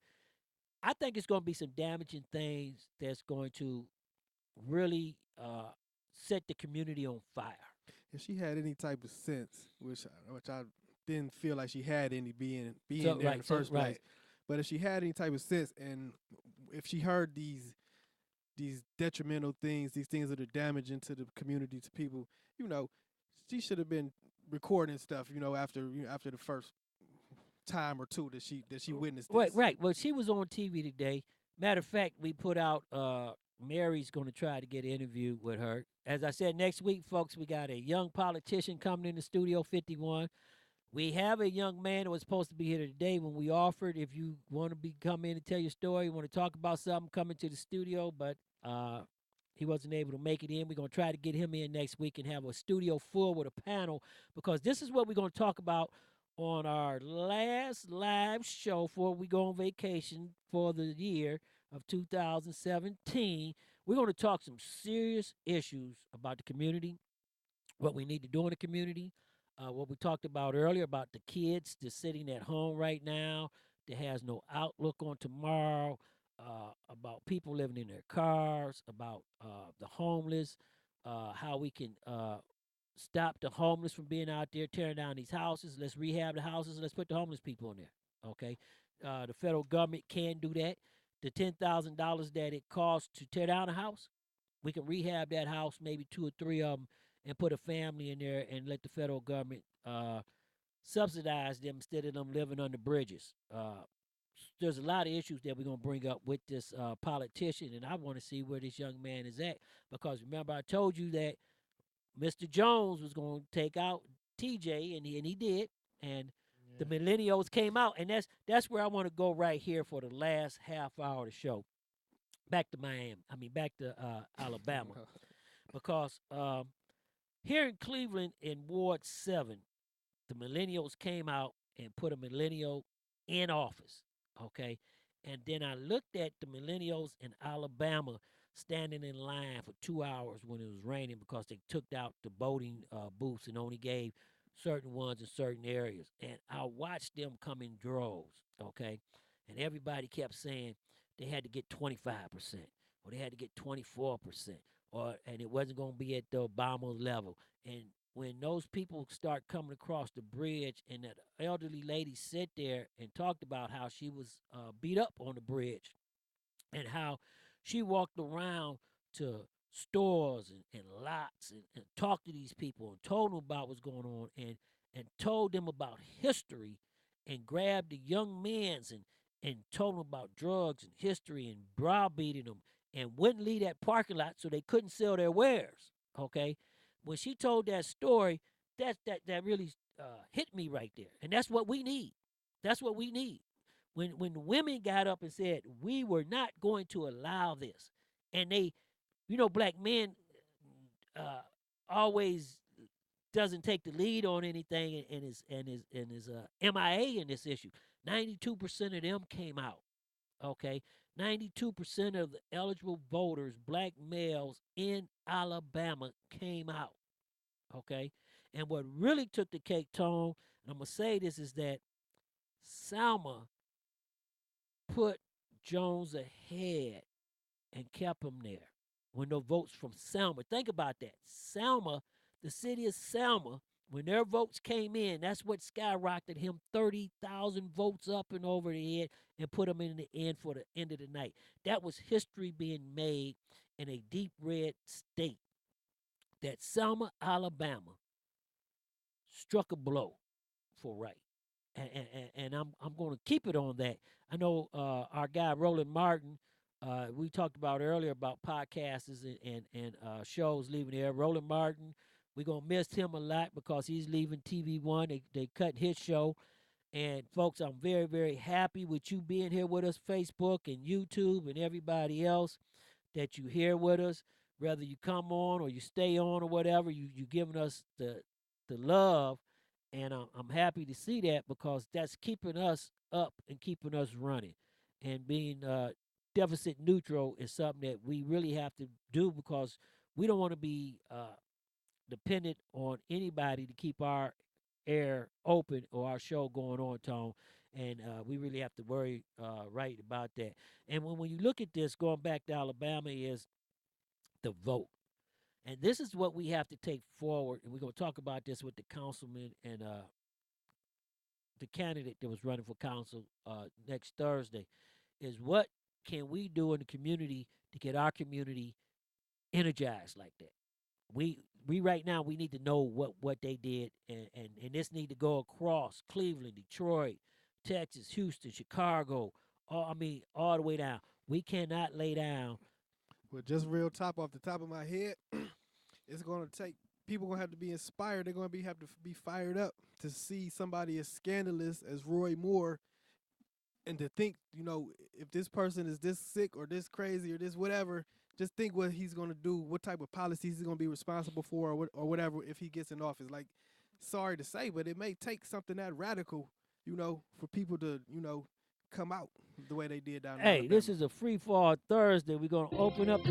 I think it's going to be some damaging things that's going to really set the community on fire. If she had any type of sense, which I didn't feel like she had any being So, there in the first place. right. But if she had any type of sense, and if she heard these detrimental things, these things that are damaging to the community, to people, she should have been recording stuff, after the first time or 2 that she witnessed this. Right. Well, she was on TV today. Matter of fact, we put out Mary's going to try to get an interview with her. As I said, next week, folks, we got a young politician coming in the Studio 51. We have a young man that was supposed to be here today when we offered. If you want to come in and tell your story, you want to talk about something, come into the studio, but he wasn't able to make it in. We're going to try to get him in next week and have a studio full with a panel, because this is what we're going to talk about on our last live show before we go on vacation for the year of 2017. We're going to talk some serious issues about the community, what we need to do in the community. What we talked about earlier about the kids that's sitting at home right now, that has no outlook on tomorrow, about people living in their cars, about the homeless, how we can stop the homeless from being out there tearing down these houses. Let's rehab the houses and let's put the homeless people in there, okay? The federal government can do that. The $10,000 that it costs to tear down a house, we can rehab that house, maybe 2 or 3 of them, and put a family in there and let the federal government subsidize them instead of them living under bridges. There's a lot of issues that we're going to bring up with this politician, and I want to see where this young man is at, because remember I told you that Mr. Jones was going to take out TJ, and he did, and the millennials came out, and that's where I want to go right here for the last half hour of the show. Back to back to Alabama, because here in Cleveland in Ward 7, the millennials came out and put a millennial in office, okay? And then I looked at the millennials in Alabama standing in line for 2 hours when it was raining because they took out the voting booths and only gave certain ones in certain areas. And I watched them come in droves, okay? And everybody kept saying they had to get 25%, or they had to get 24%, and it wasn't going to be at the Obama level. And when those people start coming across the bridge, and that elderly lady sat there and talked about how she was beat up on the bridge, and how she walked around to stores and lots and talked to these people and told them about what's going on, and told them about history, and grabbed the young men's and told them about drugs and history and browbeating them, and wouldn't leave that parking lot so they couldn't sell their wares, okay? When she told that story, that really hit me right there. And that's what we need. That's what we need. When the women got up and said, we were not going to allow this, and they, black men always doesn't take the lead on anything, and is MIA in this issue. 92% of them came out, okay? 92% of the eligible voters, black males in Alabama, came out, okay? And what really took the cake, Tone, and I'm going to say this, is that Selma put Jones ahead and kept him there when the votes from Selma. Think about that. Selma, the city of Selma, when their votes came in, that's what skyrocketed him 30,000 votes up and over the head and put him in the end for the end of the night. That was history being made in a deep red state. That Selma, Alabama, struck a blow for right. And I'm going to keep it on that. I know our guy Roland Martin, we talked about earlier about podcasts and shows leaving there. Roland Martin, we're going to miss him a lot because he's leaving TV One. They cut his show. And folks, I'm very, very happy with you being here with us, Facebook and YouTube and everybody else, that you here with us. Whether you come on or you stay on or whatever, you giving us the love. And I'm happy to see that, because that's keeping us up and keeping us running. And being deficit neutral is something that we really have to do, because we don't want to be dependent on anybody to keep our air open or our show going on, Tone. And we really have to worry right about that. And when you look at this, going back to Alabama, is the vote. And this is what we have to take forward. And we're going to talk about this with the councilman and the candidate that was running for council next Thursday, is what can we do in the community to get our community energized like that? We right now, we need to know what they did, and this need to go across Cleveland, Detroit, Texas, Houston, Chicago, all the way down. We cannot lay down. Well, just real top off the top of my head, it's going to take, people going to have to be inspired. They're going to have to be fired up to see somebody as scandalous as Roy Moore, and to think, if this person is this sick or this crazy or this whatever, just think what he's going to do, what type of policies he's going to be responsible for, or whatever, if he gets in office. Like, sorry to say, but it may take something that radical, for people to, come out the way they did down there. Hey, this is a free fall Thursday. We're gonna open up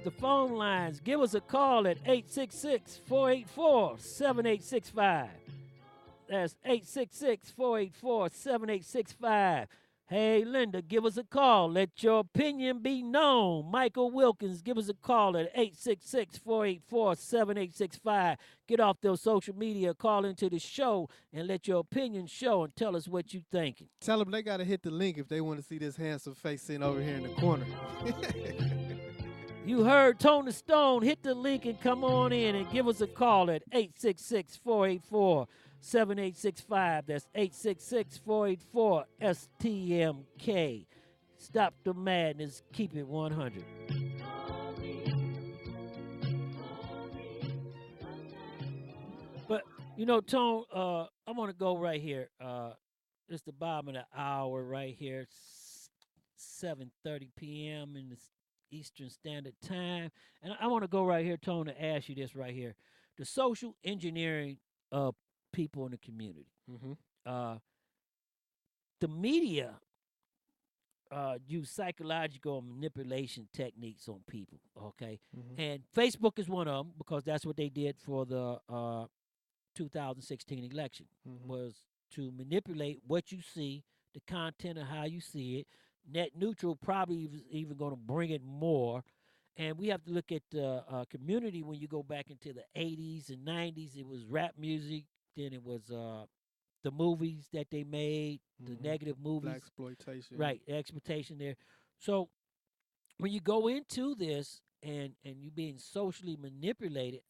the phone lines. Give us a call at 866-484-7865. That's 866-484-7865. Hey, Linda, give us a call. Let your opinion be known. Michael Wilkins, give us a call at 866-484-7865. Get off those social media, call into the show, and let your opinion show, and tell us what you thinking. Tell them they got to hit the link if they want to see this handsome face sitting over here in the corner. You heard Tony Stone. Hit the link and come on in and give us a call at 866-484-7865. That's 866-484-STMK. Stop the madness. Keep it 100. But, Tone, I want to go right here. It's the bottom of the hour right here. 7:30 p.m. in the Eastern Standard Time. And I want to go right here, Tone, to ask you this right here. The social engineering of people in the community. The media use psychological manipulation techniques on people, okay? And Facebook is one of them because that's what they did for the 2016 election, was to manipulate what you see, the content of how you see it. Net neutral probably is even going to bring it more. And we have to look at the community when you go back into the 80s and 90s. It was rap music. Then it was the movies that they made, the negative movies. Blaxploitation. Right, exploitation there. So when you go into this and you being socially manipulated,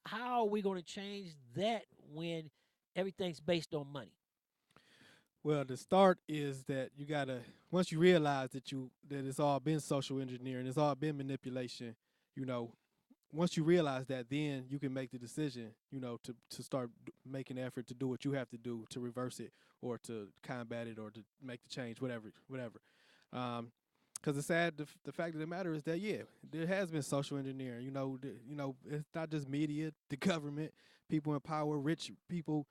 how are we going to change that when everything's based on money? Well, the start is that you gotta, once you realize that it's all been social engineering, it's all been manipulation, once you realize that, then you can make the decision, to start making an effort to do what you have to do to reverse it or to combat it or to make the change, whatever. Because the fact of the matter is that, there has been social engineering. It's not just media, the government, people in power, rich people,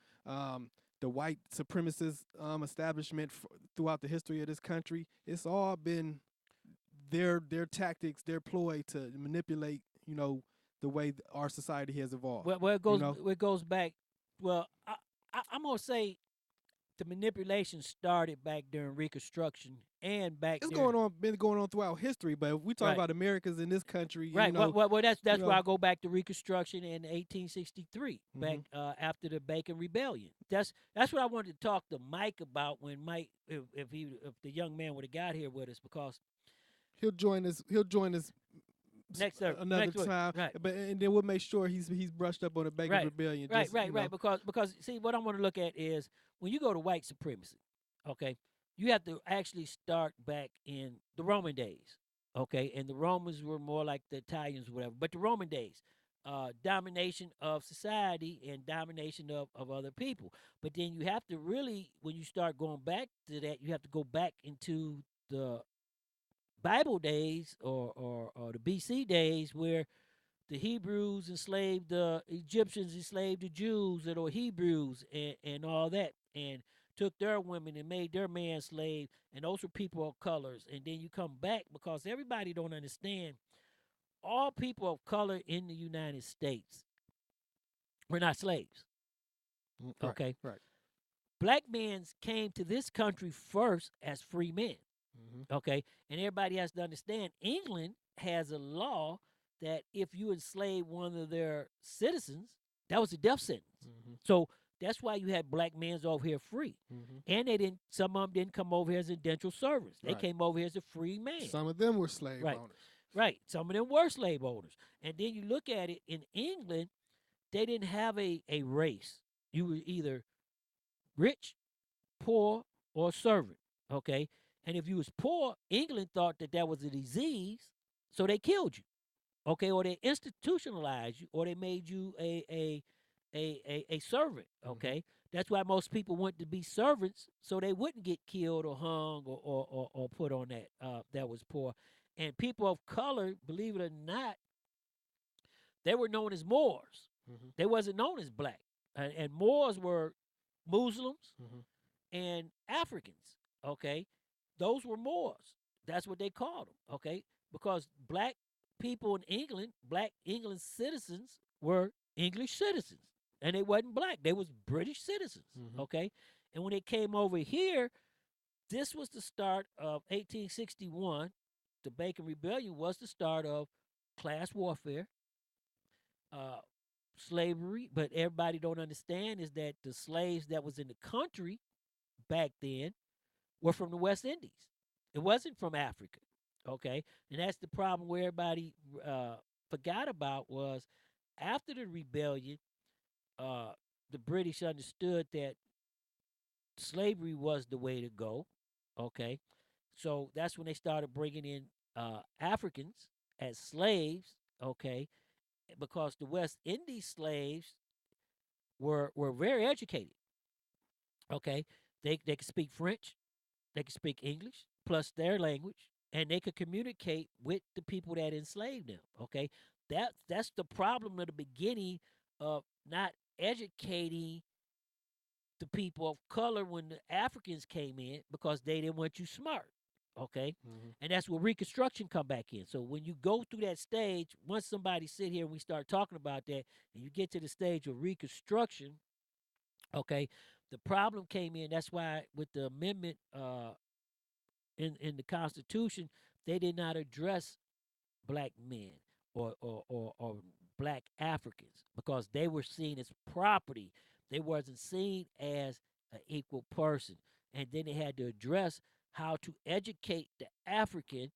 the white supremacist establishment throughout the history of this country. It's all been their tactics, their ploy to manipulate, the way our society has evolved. Well, it goes back. Well, I'm gonna say the manipulation started back during Reconstruction and back. It's been going on throughout history. But if we talk about Americans in this country, right? Well, that's why I go back to Reconstruction in 1863, back after the Bacon Rebellion. That's what I wanted to talk to Mike about when Mike, if the young man would have got here with us, because he'll join us another time. Right. And then we'll make sure he's brushed up on the Bacon Rebellion. Right. Because see, what I want to look at is when you go to white supremacy, okay, you have to actually start back in the Roman days, okay, and the Romans were more like the Italians or whatever, but the Roman days, domination of society and domination of other people. But then you have to really, when you start going back to that, you have to go back into the Bible days or the BC days where the Hebrews enslaved the Egyptians, enslaved the Jews that are Hebrews and all that, and took their women and made their man slave, and those were people of colors. And then you come back, because everybody don't understand, all people of color in the United States were not slaves. Okay? Right. Black men came to this country first as free men. Okay? And everybody has to understand, England has a law that if you enslave one of their citizens, that was a death sentence. So that's why you had black men over here free. And some of them didn't come over here as indentured servants. They came over here as a free man. Some of them were slave owners. Right. Some of them were slave owners. And then you look at it, in England, they didn't have a race. You were either rich, poor, or servant. Okay? And if you was poor, England thought that was a disease, so they killed you. Okay, or they institutionalized you, or they made you a servant. Okay, that's why most people went to be servants, so they wouldn't get killed or hung or put on that was poor. And people of color, believe it or not, they were known as Moors. They wasn't known as black. And Moors were Muslims and Africans. Okay, those were Moors. That's what they called them. Okay, because black people in England, black England citizens were English citizens, and they wasn't black. They was British citizens, okay? And when they came over here, this was the start of 1861. The Bacon Rebellion was the start of class warfare, slavery. But everybody don't understand is that the slaves that was in the country back then were from the West Indies. It wasn't from Africa. Okay, and that's the problem where everybody forgot about was after the rebellion, uh, the British understood that slavery was the way to go. Okay, so that's when they started bringing in Africans as slaves. Okay, because the West Indies slaves were very educated. Okay, they could speak French, they could speak English plus their language, and they could communicate with the people that enslaved them. Okay, that's the problem at the beginning of not educating the people of color when the Africans came in because they didn't want you smart. Okay, and that's where Reconstruction come back in. So when you go through that stage, once somebody sit here and we start talking about that, and you get to the stage of Reconstruction, okay, the problem came in. That's why with the amendment in the Constitution, they did not address black men or black Africans because they were seen as property. They wasn't seen as an equal person. And then they had to address how to educate the African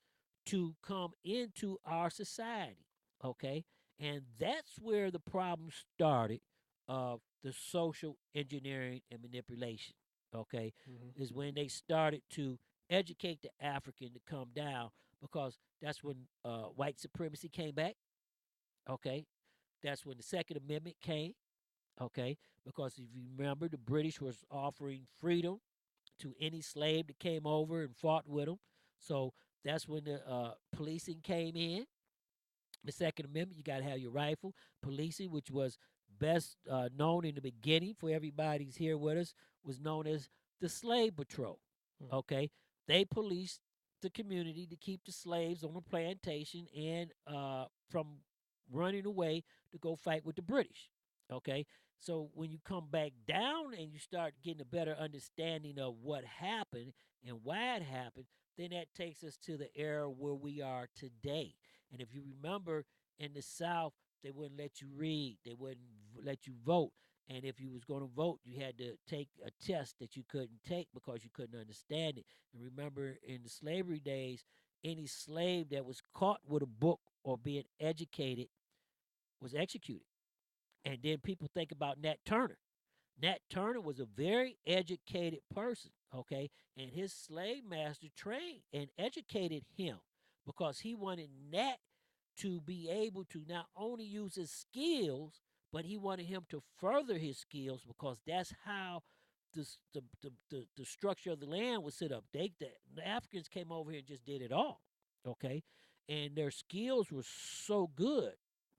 to come into our society. Okay. And that's where the problem started of the social engineering and manipulation. Okay. Is when they started to educate the African to come down because that's when white supremacy came back. Okay, that's when the Second Amendment came. Okay, because if you remember, the British was offering freedom to any slave that came over and fought with them. So that's when the policing came in. The Second Amendment, you got to have your rifle. Policing, which was best known in the beginning for everybody's here with us, was known as the Slave Patrol. Okay, they policed the community to keep the slaves on the plantation and from running away to go fight with the British. Okay, so when you come back down and you start getting a better understanding of what happened and why it happened, then that takes us to the era where we are today. And if you remember, in the South, they wouldn't let you read, they wouldn't let you vote. And if you was going to vote, you had to take a test that you couldn't take because you couldn't understand it. And remember, in the slavery days, any slave that was caught with a book or being educated was executed. And then people think about Nat Turner. Nat Turner was a very educated person, okay? And his slave master trained and educated him because he wanted Nat to be able to not only use his skills, but he wanted him to further his skills because that's how the structure of the land was set up. The Africans came over here and just did it all, okay? And their skills were so good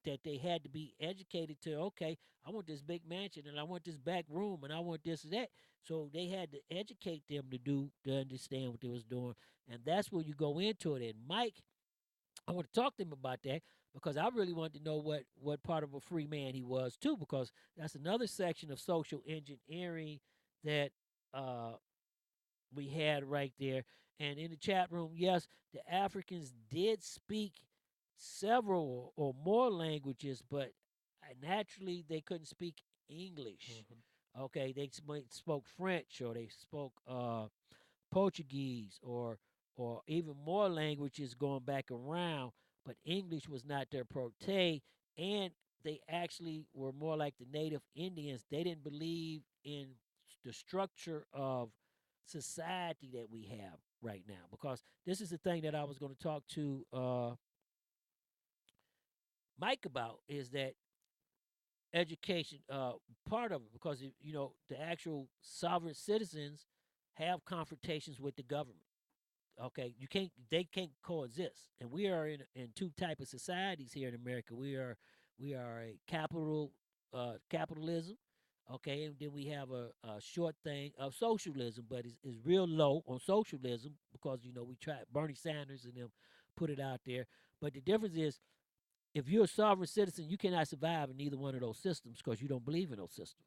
that they had to be educated to, okay, I want this big mansion and I want this back room and I want this and that. So they had to educate them to understand what they was doing. And that's where you go into it. And Mike, I want to talk to him about that because I really wanted to know what part of a free man he was too, because that's another section of social engineering that we had right there. And in the chat room, yes, the Africans did speak several or more languages, but naturally they couldn't speak English. Okay, they spoke French or they spoke Portuguese or even more languages going back around, but English was not their forte, and they actually were more like the native Indians. They didn't believe in the structure of society that we have right now, because this is the thing that I was going to talk to Mike about, is that education part of it, because the actual sovereign citizens have confrontations with the government. Okay, they can't coexist, and we are in two type of societies here in America. We are a capitalism. Okay, and then we have a short thing of socialism, but it's real low on socialism because we try, Bernie Sanders and them put it out there. But the difference is, if you're a sovereign citizen, you cannot survive in either one of those systems because you don't believe in those systems.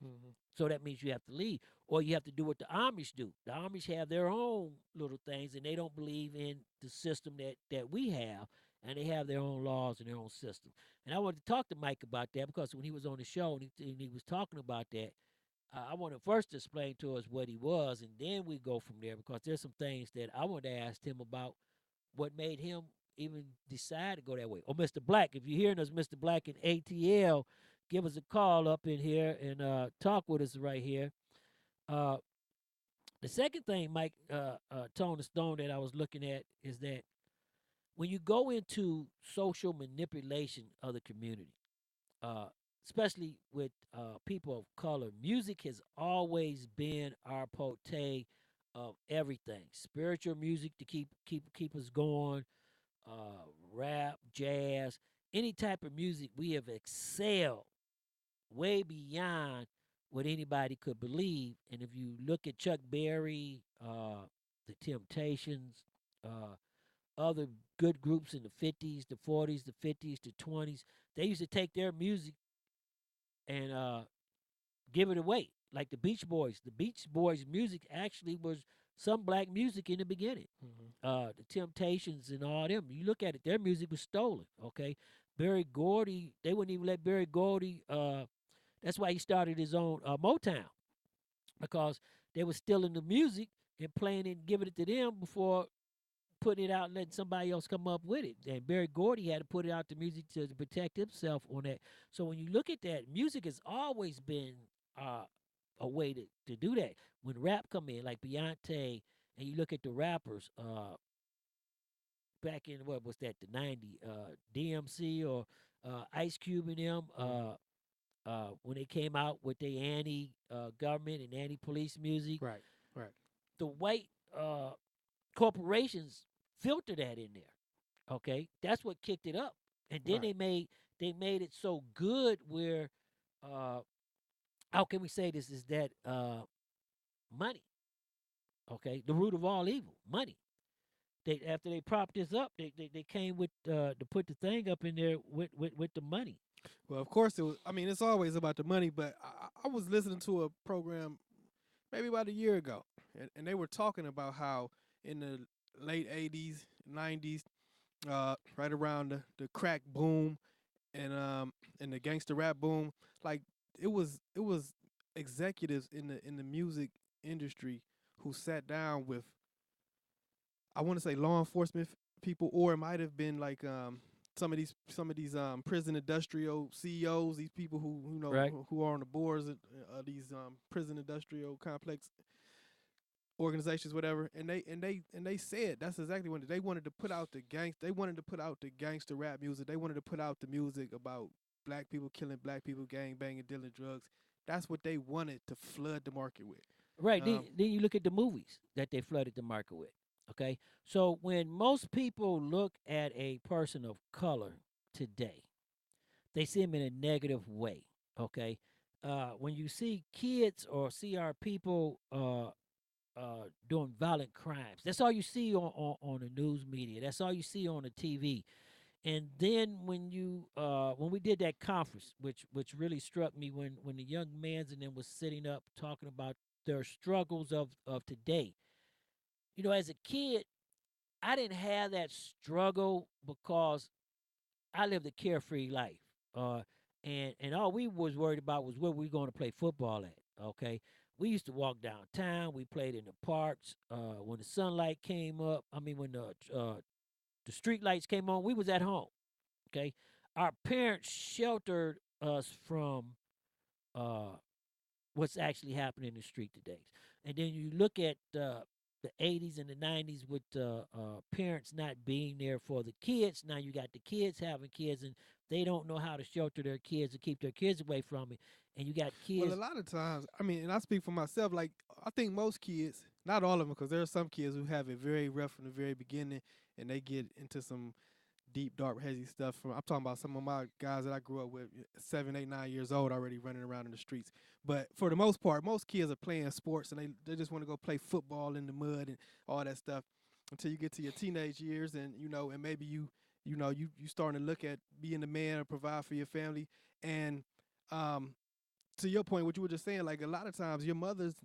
So that means you have to leave, or you have to do what the Amish do. The Amish have their own little things, and they don't believe in the system that we have, and they have their own laws and their own system. And I wanted to talk to Mike about that because when he was on the show and he was talking about that, I want to first explain to us what he was, and then we go from there because there's some things that I want to ask him about what made him even decide to go that way. Or Mr. Black, if you're hearing us, Mr. Black in ATL, give us a call up in here and talk with us right here. The second thing, Mike, Tone the Stone, that I was looking at is that when you go into social manipulation of the community, especially with people of color, music has always been our forte of everything. Spiritual music to keep us going, rap, jazz, any type of music. We have excelled way beyond what anybody could believe. And if you look at Chuck Berry, the Temptations, other good groups in the 50s, the 40s, the 50s, the 20s, they used to take their music and give it away. Like the Beach Boys. The Beach Boys music actually was some black music in the beginning. The Temptations and all them. You look at it, their music was stolen. Okay, Berry Gordy, they wouldn't even let Berry Gordy. That's why he started his own Motown, because they were stealing the music and playing it and giving it to them before putting it out and letting somebody else come up with it. And Berry Gordy had to put it out the music to protect himself on that. So when you look at that, music has always been a way to do that. When rap come in, like Beyonce, and you look at the rappers back in, what was that, the 90s, DMC or Ice Cube and them, when they came out with the anti-government and anti-police music. Right. The white corporations filter that in there. Okay, that's what kicked it up, and then they made it so good where, how can we say this, is that money. Okay, the root of all evil, money. They, after they propped this up, they came with to put the thing up in there with the money. Well, of course it was. I mean, it's always about the money. But I was listening to a program maybe about a year ago, and they were talking about how in the late 80s, 90s, right around the crack boom and the gangster rap boom, like it was executives in the music industry who sat down with, I want to say, law enforcement people, or it might have been like some of these prison industrial CEOs, these people who know who are on the boards of these prison industrial complex organizations, whatever, and they said that's exactly what they wanted to put out they wanted to put out the gangster rap music. They wanted to put out the music about black people killing black people, gang banging, dealing drugs. That's what they wanted to flood the market with. Right. Then you look at the movies that they flooded the market with. Okay. So when most people look at a person of color today, they see him in a negative way. Okay. When you see kids or see our people doing violent crimes, that's all you see on the news media. That's all you see on the TV. And then when we did that conference, which really struck me, when the young mans and them was sitting up talking about their struggles of today. You know, as a kid, I didn't have that struggle because I lived a carefree life. And all we was worried about was where we going to play football at. Okay, we used to walk downtown. We played in the parks. When the sunlight came up, when the street lights came on, we was at home. Okay, our parents sheltered us from what's actually happening in the street today. And then you look at the 80s and the 90s with parents not being there for the kids. Now you got the kids having kids, and they don't know how to shelter their kids and keep their kids away from it. And you got kids. Well, a lot of times, and I speak for myself, like I think most kids, not all of them, because there are some kids who have it very rough from the very beginning, and they get into some deep, dark, heavy stuff. I'm talking about some of my guys that I grew up with, 7, 8, 9 years old, already running around in the streets. But for the most part, most kids are playing sports, and they just want to go play football in the mud and all that stuff until you get to your teenage years, and and maybe you starting to look at being the man or provide for your family. And to your point, what you were just saying, like a lot of times these mothers,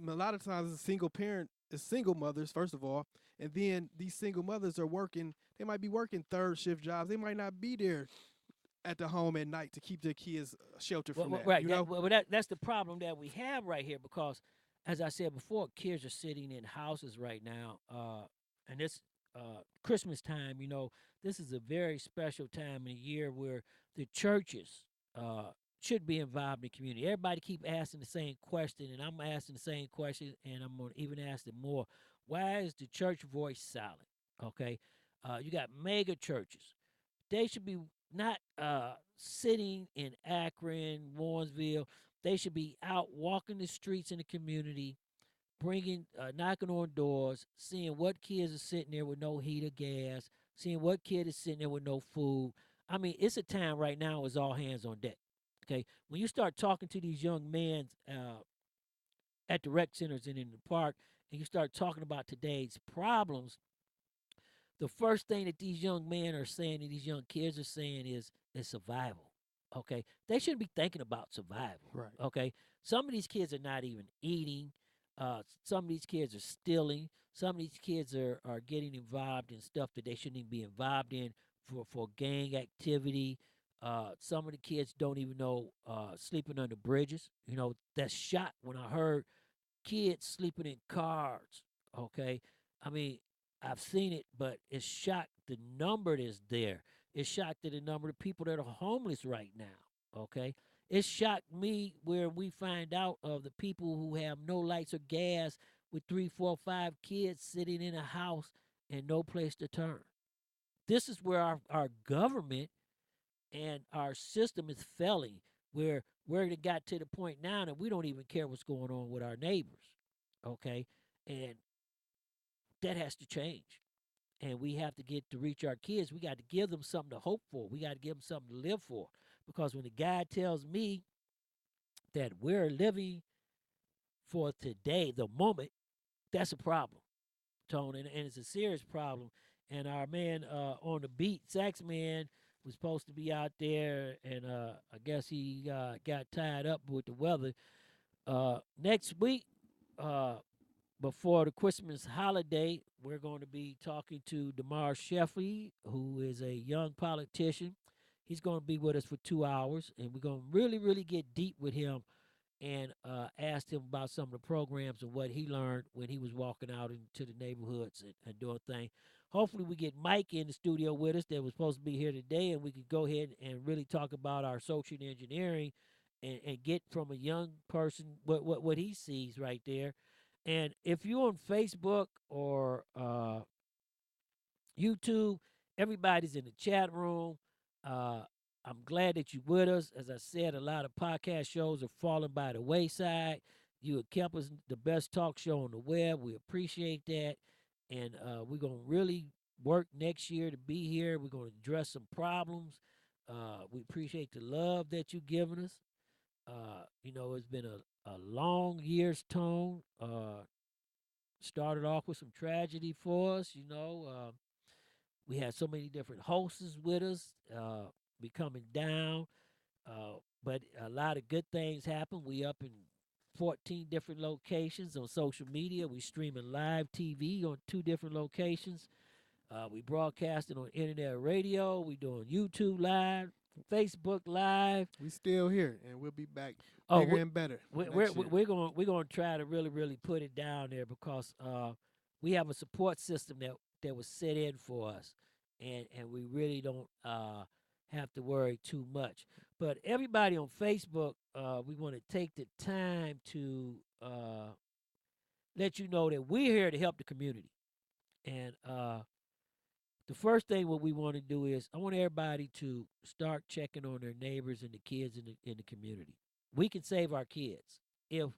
a lot of times it's single mothers, first of all, and then these single mothers are working. They might be working third shift jobs. They might not be there at the home at night to keep their kids sheltered from that. Right. That's the problem that we have right here, because, as I said before, kids are sitting in houses right now, and this Christmas time, this is a very special time in the year where the churches should be involved in the community. Everybody keep asking the same question, and I'm asking the same question, and I'm going to even ask it more. Why is the church voice silent? Okay, you got mega churches. They should be not sitting in Akron, Warrensville. They should be out walking the streets in the community, bringing, knocking on doors, seeing what kids are sitting there with no heat or gas, seeing what kid is sitting there with no food. I mean, it's a time right now. It's all hands on deck. Okay, when you start talking to these young men at the rec centers and in the park, and you start talking about today's problems, the first thing that these young men are saying and these young kids are saying is survival. Okay, they shouldn't be thinking about survival. Right. Okay, some of these kids are not even eating. Some of these kids are stealing. Some of these kids are getting involved in stuff that they shouldn't even be involved in for gang activity. Some of the kids don't even know sleeping under bridges. That's shocked when I heard kids sleeping in cars. Okay, I mean, I've seen it, but it's shocked the number that's there. It's shocked at the number of people that are homeless right now. Okay, it shocked me where we find out of the people who have no lights or gas with 3, 4, 5 kids sitting in a house and no place to turn. This is where our government and our system is failing, where it got to the point now that we don't even care what's going on with our neighbors. Okay, and that has to change. And we have to get to reach our kids. We got to give them something to hope for. We got to give them something to live for. Because when the guy tells me that we're living for today, the moment, that's a problem, Tone, and it's a serious problem. And our man on the beat, Saxman, was supposed to be out there, and I guess he got tied up with the weather. Next week, before the Christmas holiday, we're going to be talking to Damar Sheffy, who is a young politician. He's going to be with us for 2 hours, and we're going to really, really get deep with him and asked him about some of the programs and what he learned when he was walking out into the neighborhoods and doing things. Hopefully we get Mike in the studio with us that was supposed to be here today, and we could go ahead and really talk about our social engineering and get from a young person what he sees right there. And if you're on Facebook or YouTube, everybody's in the chat room. I'm glad that you're with us. As I said, a lot of podcast shows are falling by the wayside. You have kept us the best talk show on the web. We appreciate that. And we're going to really work next year to be here. We're going to address some problems. We appreciate the love that you've given us. It's been a long year's Tone. Started off with some tragedy for us. We had so many different hosts with us. Be coming down. But a lot of good things happen. We up in 14 different locations on social media. We streaming live TV on 2 different locations. We broadcasting on internet radio. We doing YouTube live, Facebook live. We still here, and we'll be back bigger and better. We're going to try to really, really put it down there because we have a support system that was set in for us, and we really don't have to worry too much. But everybody on Facebook, we want to take the time to let you know that we're here to help the community. And the first thing what we want to do is I want everybody to start checking on their neighbors and the kids in the community. We can save our kids if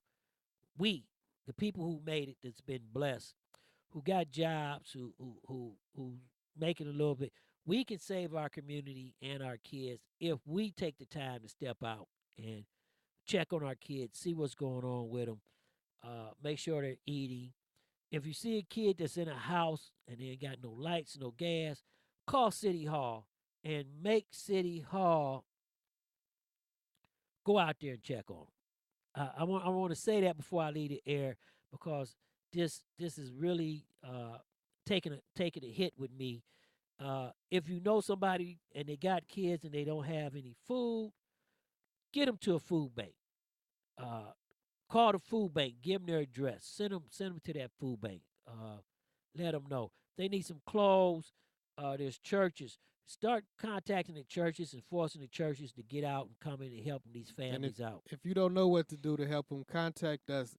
we, the people who made it, that's been blessed, who got jobs, who making a little bit, we can save our community and our kids if we take the time to step out and check on our kids, see what's going on with them, make sure they're eating. If you see a kid that's in a house and they ain't got no lights, no gas, call City Hall and make City Hall go out there and check on them. I want to say that before I leave the air because this is really taking a hit with me. If you know somebody and they got kids and they don't have any food, get them to a food bank. Call the food bank, give them their address, send them to that food bank. Let them know. They need some clothes. There's churches. Start contacting the churches and forcing the churches to get out and come in and help these families out. If you don't know what to do to help them, contact us.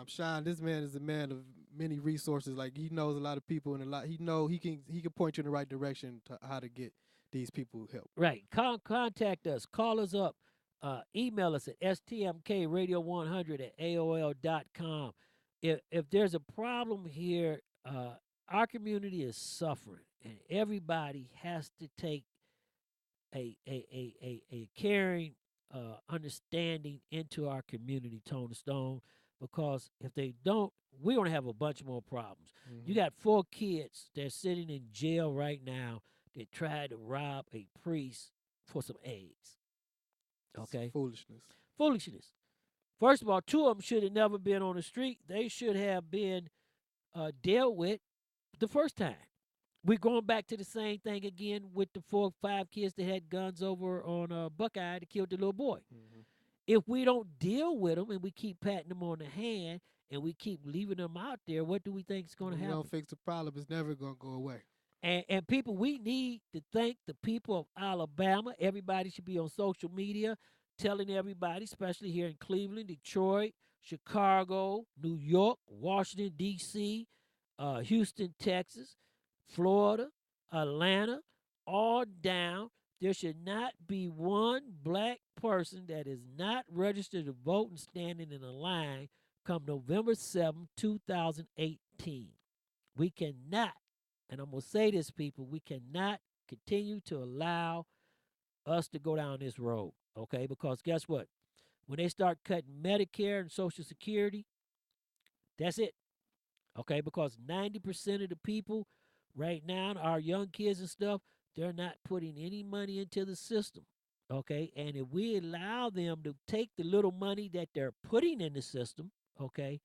Sean. This man is a man of many resources. Like, he knows a lot of people and a lot. He can point you in the right direction to how to get these people help. Right. Contact us. Call us up. Email us at stmkradio100@aol.com. If there's a problem here, our community is suffering, and everybody has to take a caring understanding into our community, Tone the Stone, because if they don't, we're going to have a bunch more problems. Mm-hmm. You got 4 kids that are sitting in jail right now that tried to rob a priest for some eggs. Okay? Foolishness. First of all, 2 of them should have never been on the street. They should have been dealt with the first time. We're going back to the same thing again with the 4 or 5 kids that had guns over on Buckeye that killed the little boy. Mm-hmm. If we don't deal with them and we keep patting them on the hand and we keep leaving them out there, what do we think is going to happen? We don't fix the problem. It's never going to go away. And people, we need to thank the people of Alabama. Everybody should be on social media telling everybody, especially here in Cleveland, Detroit, Chicago, New York, Washington, D.C., Houston, Texas, Florida, Atlanta, all down. There should not be one black person that is not registered to vote and standing in a line come November 7, 2018. We cannot, and I'm going to say this, people, we cannot continue to allow us to go down this road, okay? Because guess what? When they start cutting Medicare and Social Security, that's it, okay? Because 90% of the people right now, our young kids and stuff, they're not putting any money into the system, okay? And if we allow them to take the little money that they're putting in the system, okay,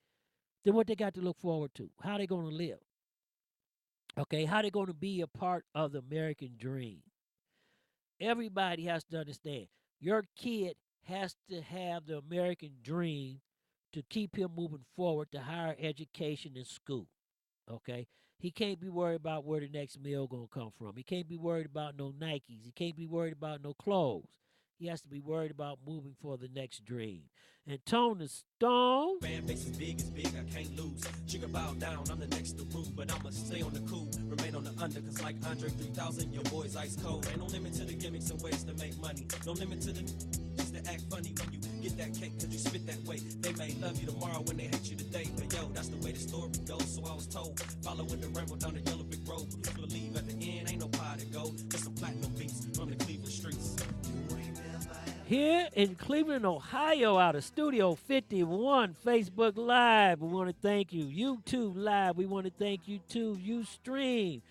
then what they got to look forward to? How they going to live? Okay, how they going to be a part of the American dream? Everybody has to understand, your kid has to have the American dream to keep him moving forward to higher education and school, okay? He can't be worried about where the next meal going to come from. He can't be worried about no Nikes. He can't be worried about no clothes. He has to be worried about moving for the next dream. And Tone the Stone. Fan base is big, I can't lose. Chicken bow down, I'm the next to move, but I'ma stay on the cool, remain on the under, cause like Andre 3000, your boy's ice cold. Ain't no limit to the gimmicks and ways to make money. No limit to the just to act funny when you get that cake, cause you spit that way. They may love you tomorrow when they hate you today, but yo, that's the way the story goes, so I was told. Following the ramble down the yellow brick road, please believe at the end ain't no pie to go. Just some platinum beats from the Cleveland streets. Here in Cleveland, Ohio, out of Studio 51, Facebook Live, we want to thank you. YouTube Live, we want to thank you too. Ustream,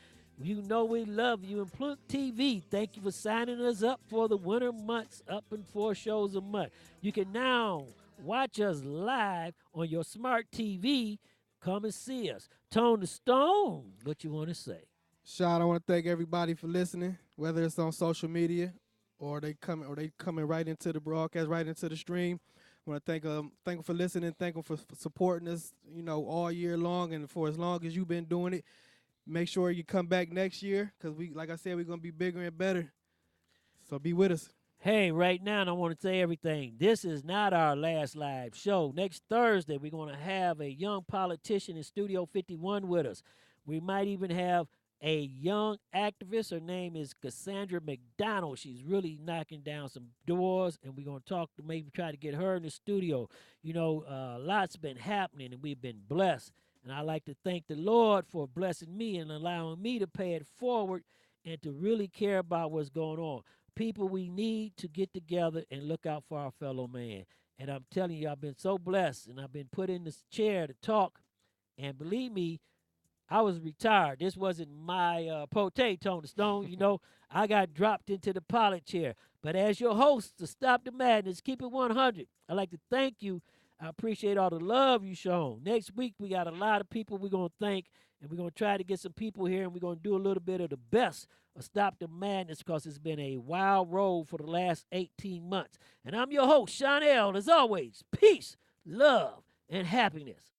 you know we love you. And PLUT TV, thank you for signing us up for the winter months, up in 4 shows a month. You can now watch us live on your smart TV. Come and see us. Tone the Stone, what you want to say? Sean, I want to thank everybody for listening, whether it's on social media or they coming right into the broadcast, right into the stream. I want to thank them for listening, thank them for supporting us, all year long and for as long as you've been doing it. Make sure you come back next year because like I said, we're going to be bigger and better. So be with us. Hey, right now, and I want to say everything. This is not our last live show. Next Thursday, we're going to have a young politician in Studio 51 with us. We might even have a young activist. Her name is Cassandra McDonald. She's really knocking down some doors, and we're going to talk to maybe try to get her in the studio. Lots been happening, and we've been blessed. And I like to thank the Lord for blessing me and allowing me to pay it forward and to really care about what's going on. People, we need to get together and look out for our fellow man. And I'm telling you, I've been so blessed, and I've been put in this chair to talk. And believe me, I was retired. This wasn't my potato, Tone the Stone. I got dropped into the pilot chair. But as your host to Stop the Madness, keep it 100, I'd like to thank you. I appreciate all the love you shown. Next week, we got a lot of people we're going to thank, and we're going to try to get some people here, and we're going to do a little bit of the best of Stop the Madness because it's been a wild road for the last 18 months. And I'm your host, Sean L. As always, peace, love, and happiness.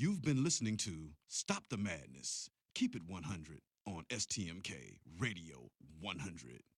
You've been listening to Stop the Madness, Keep It 100 on STMK Radio 100.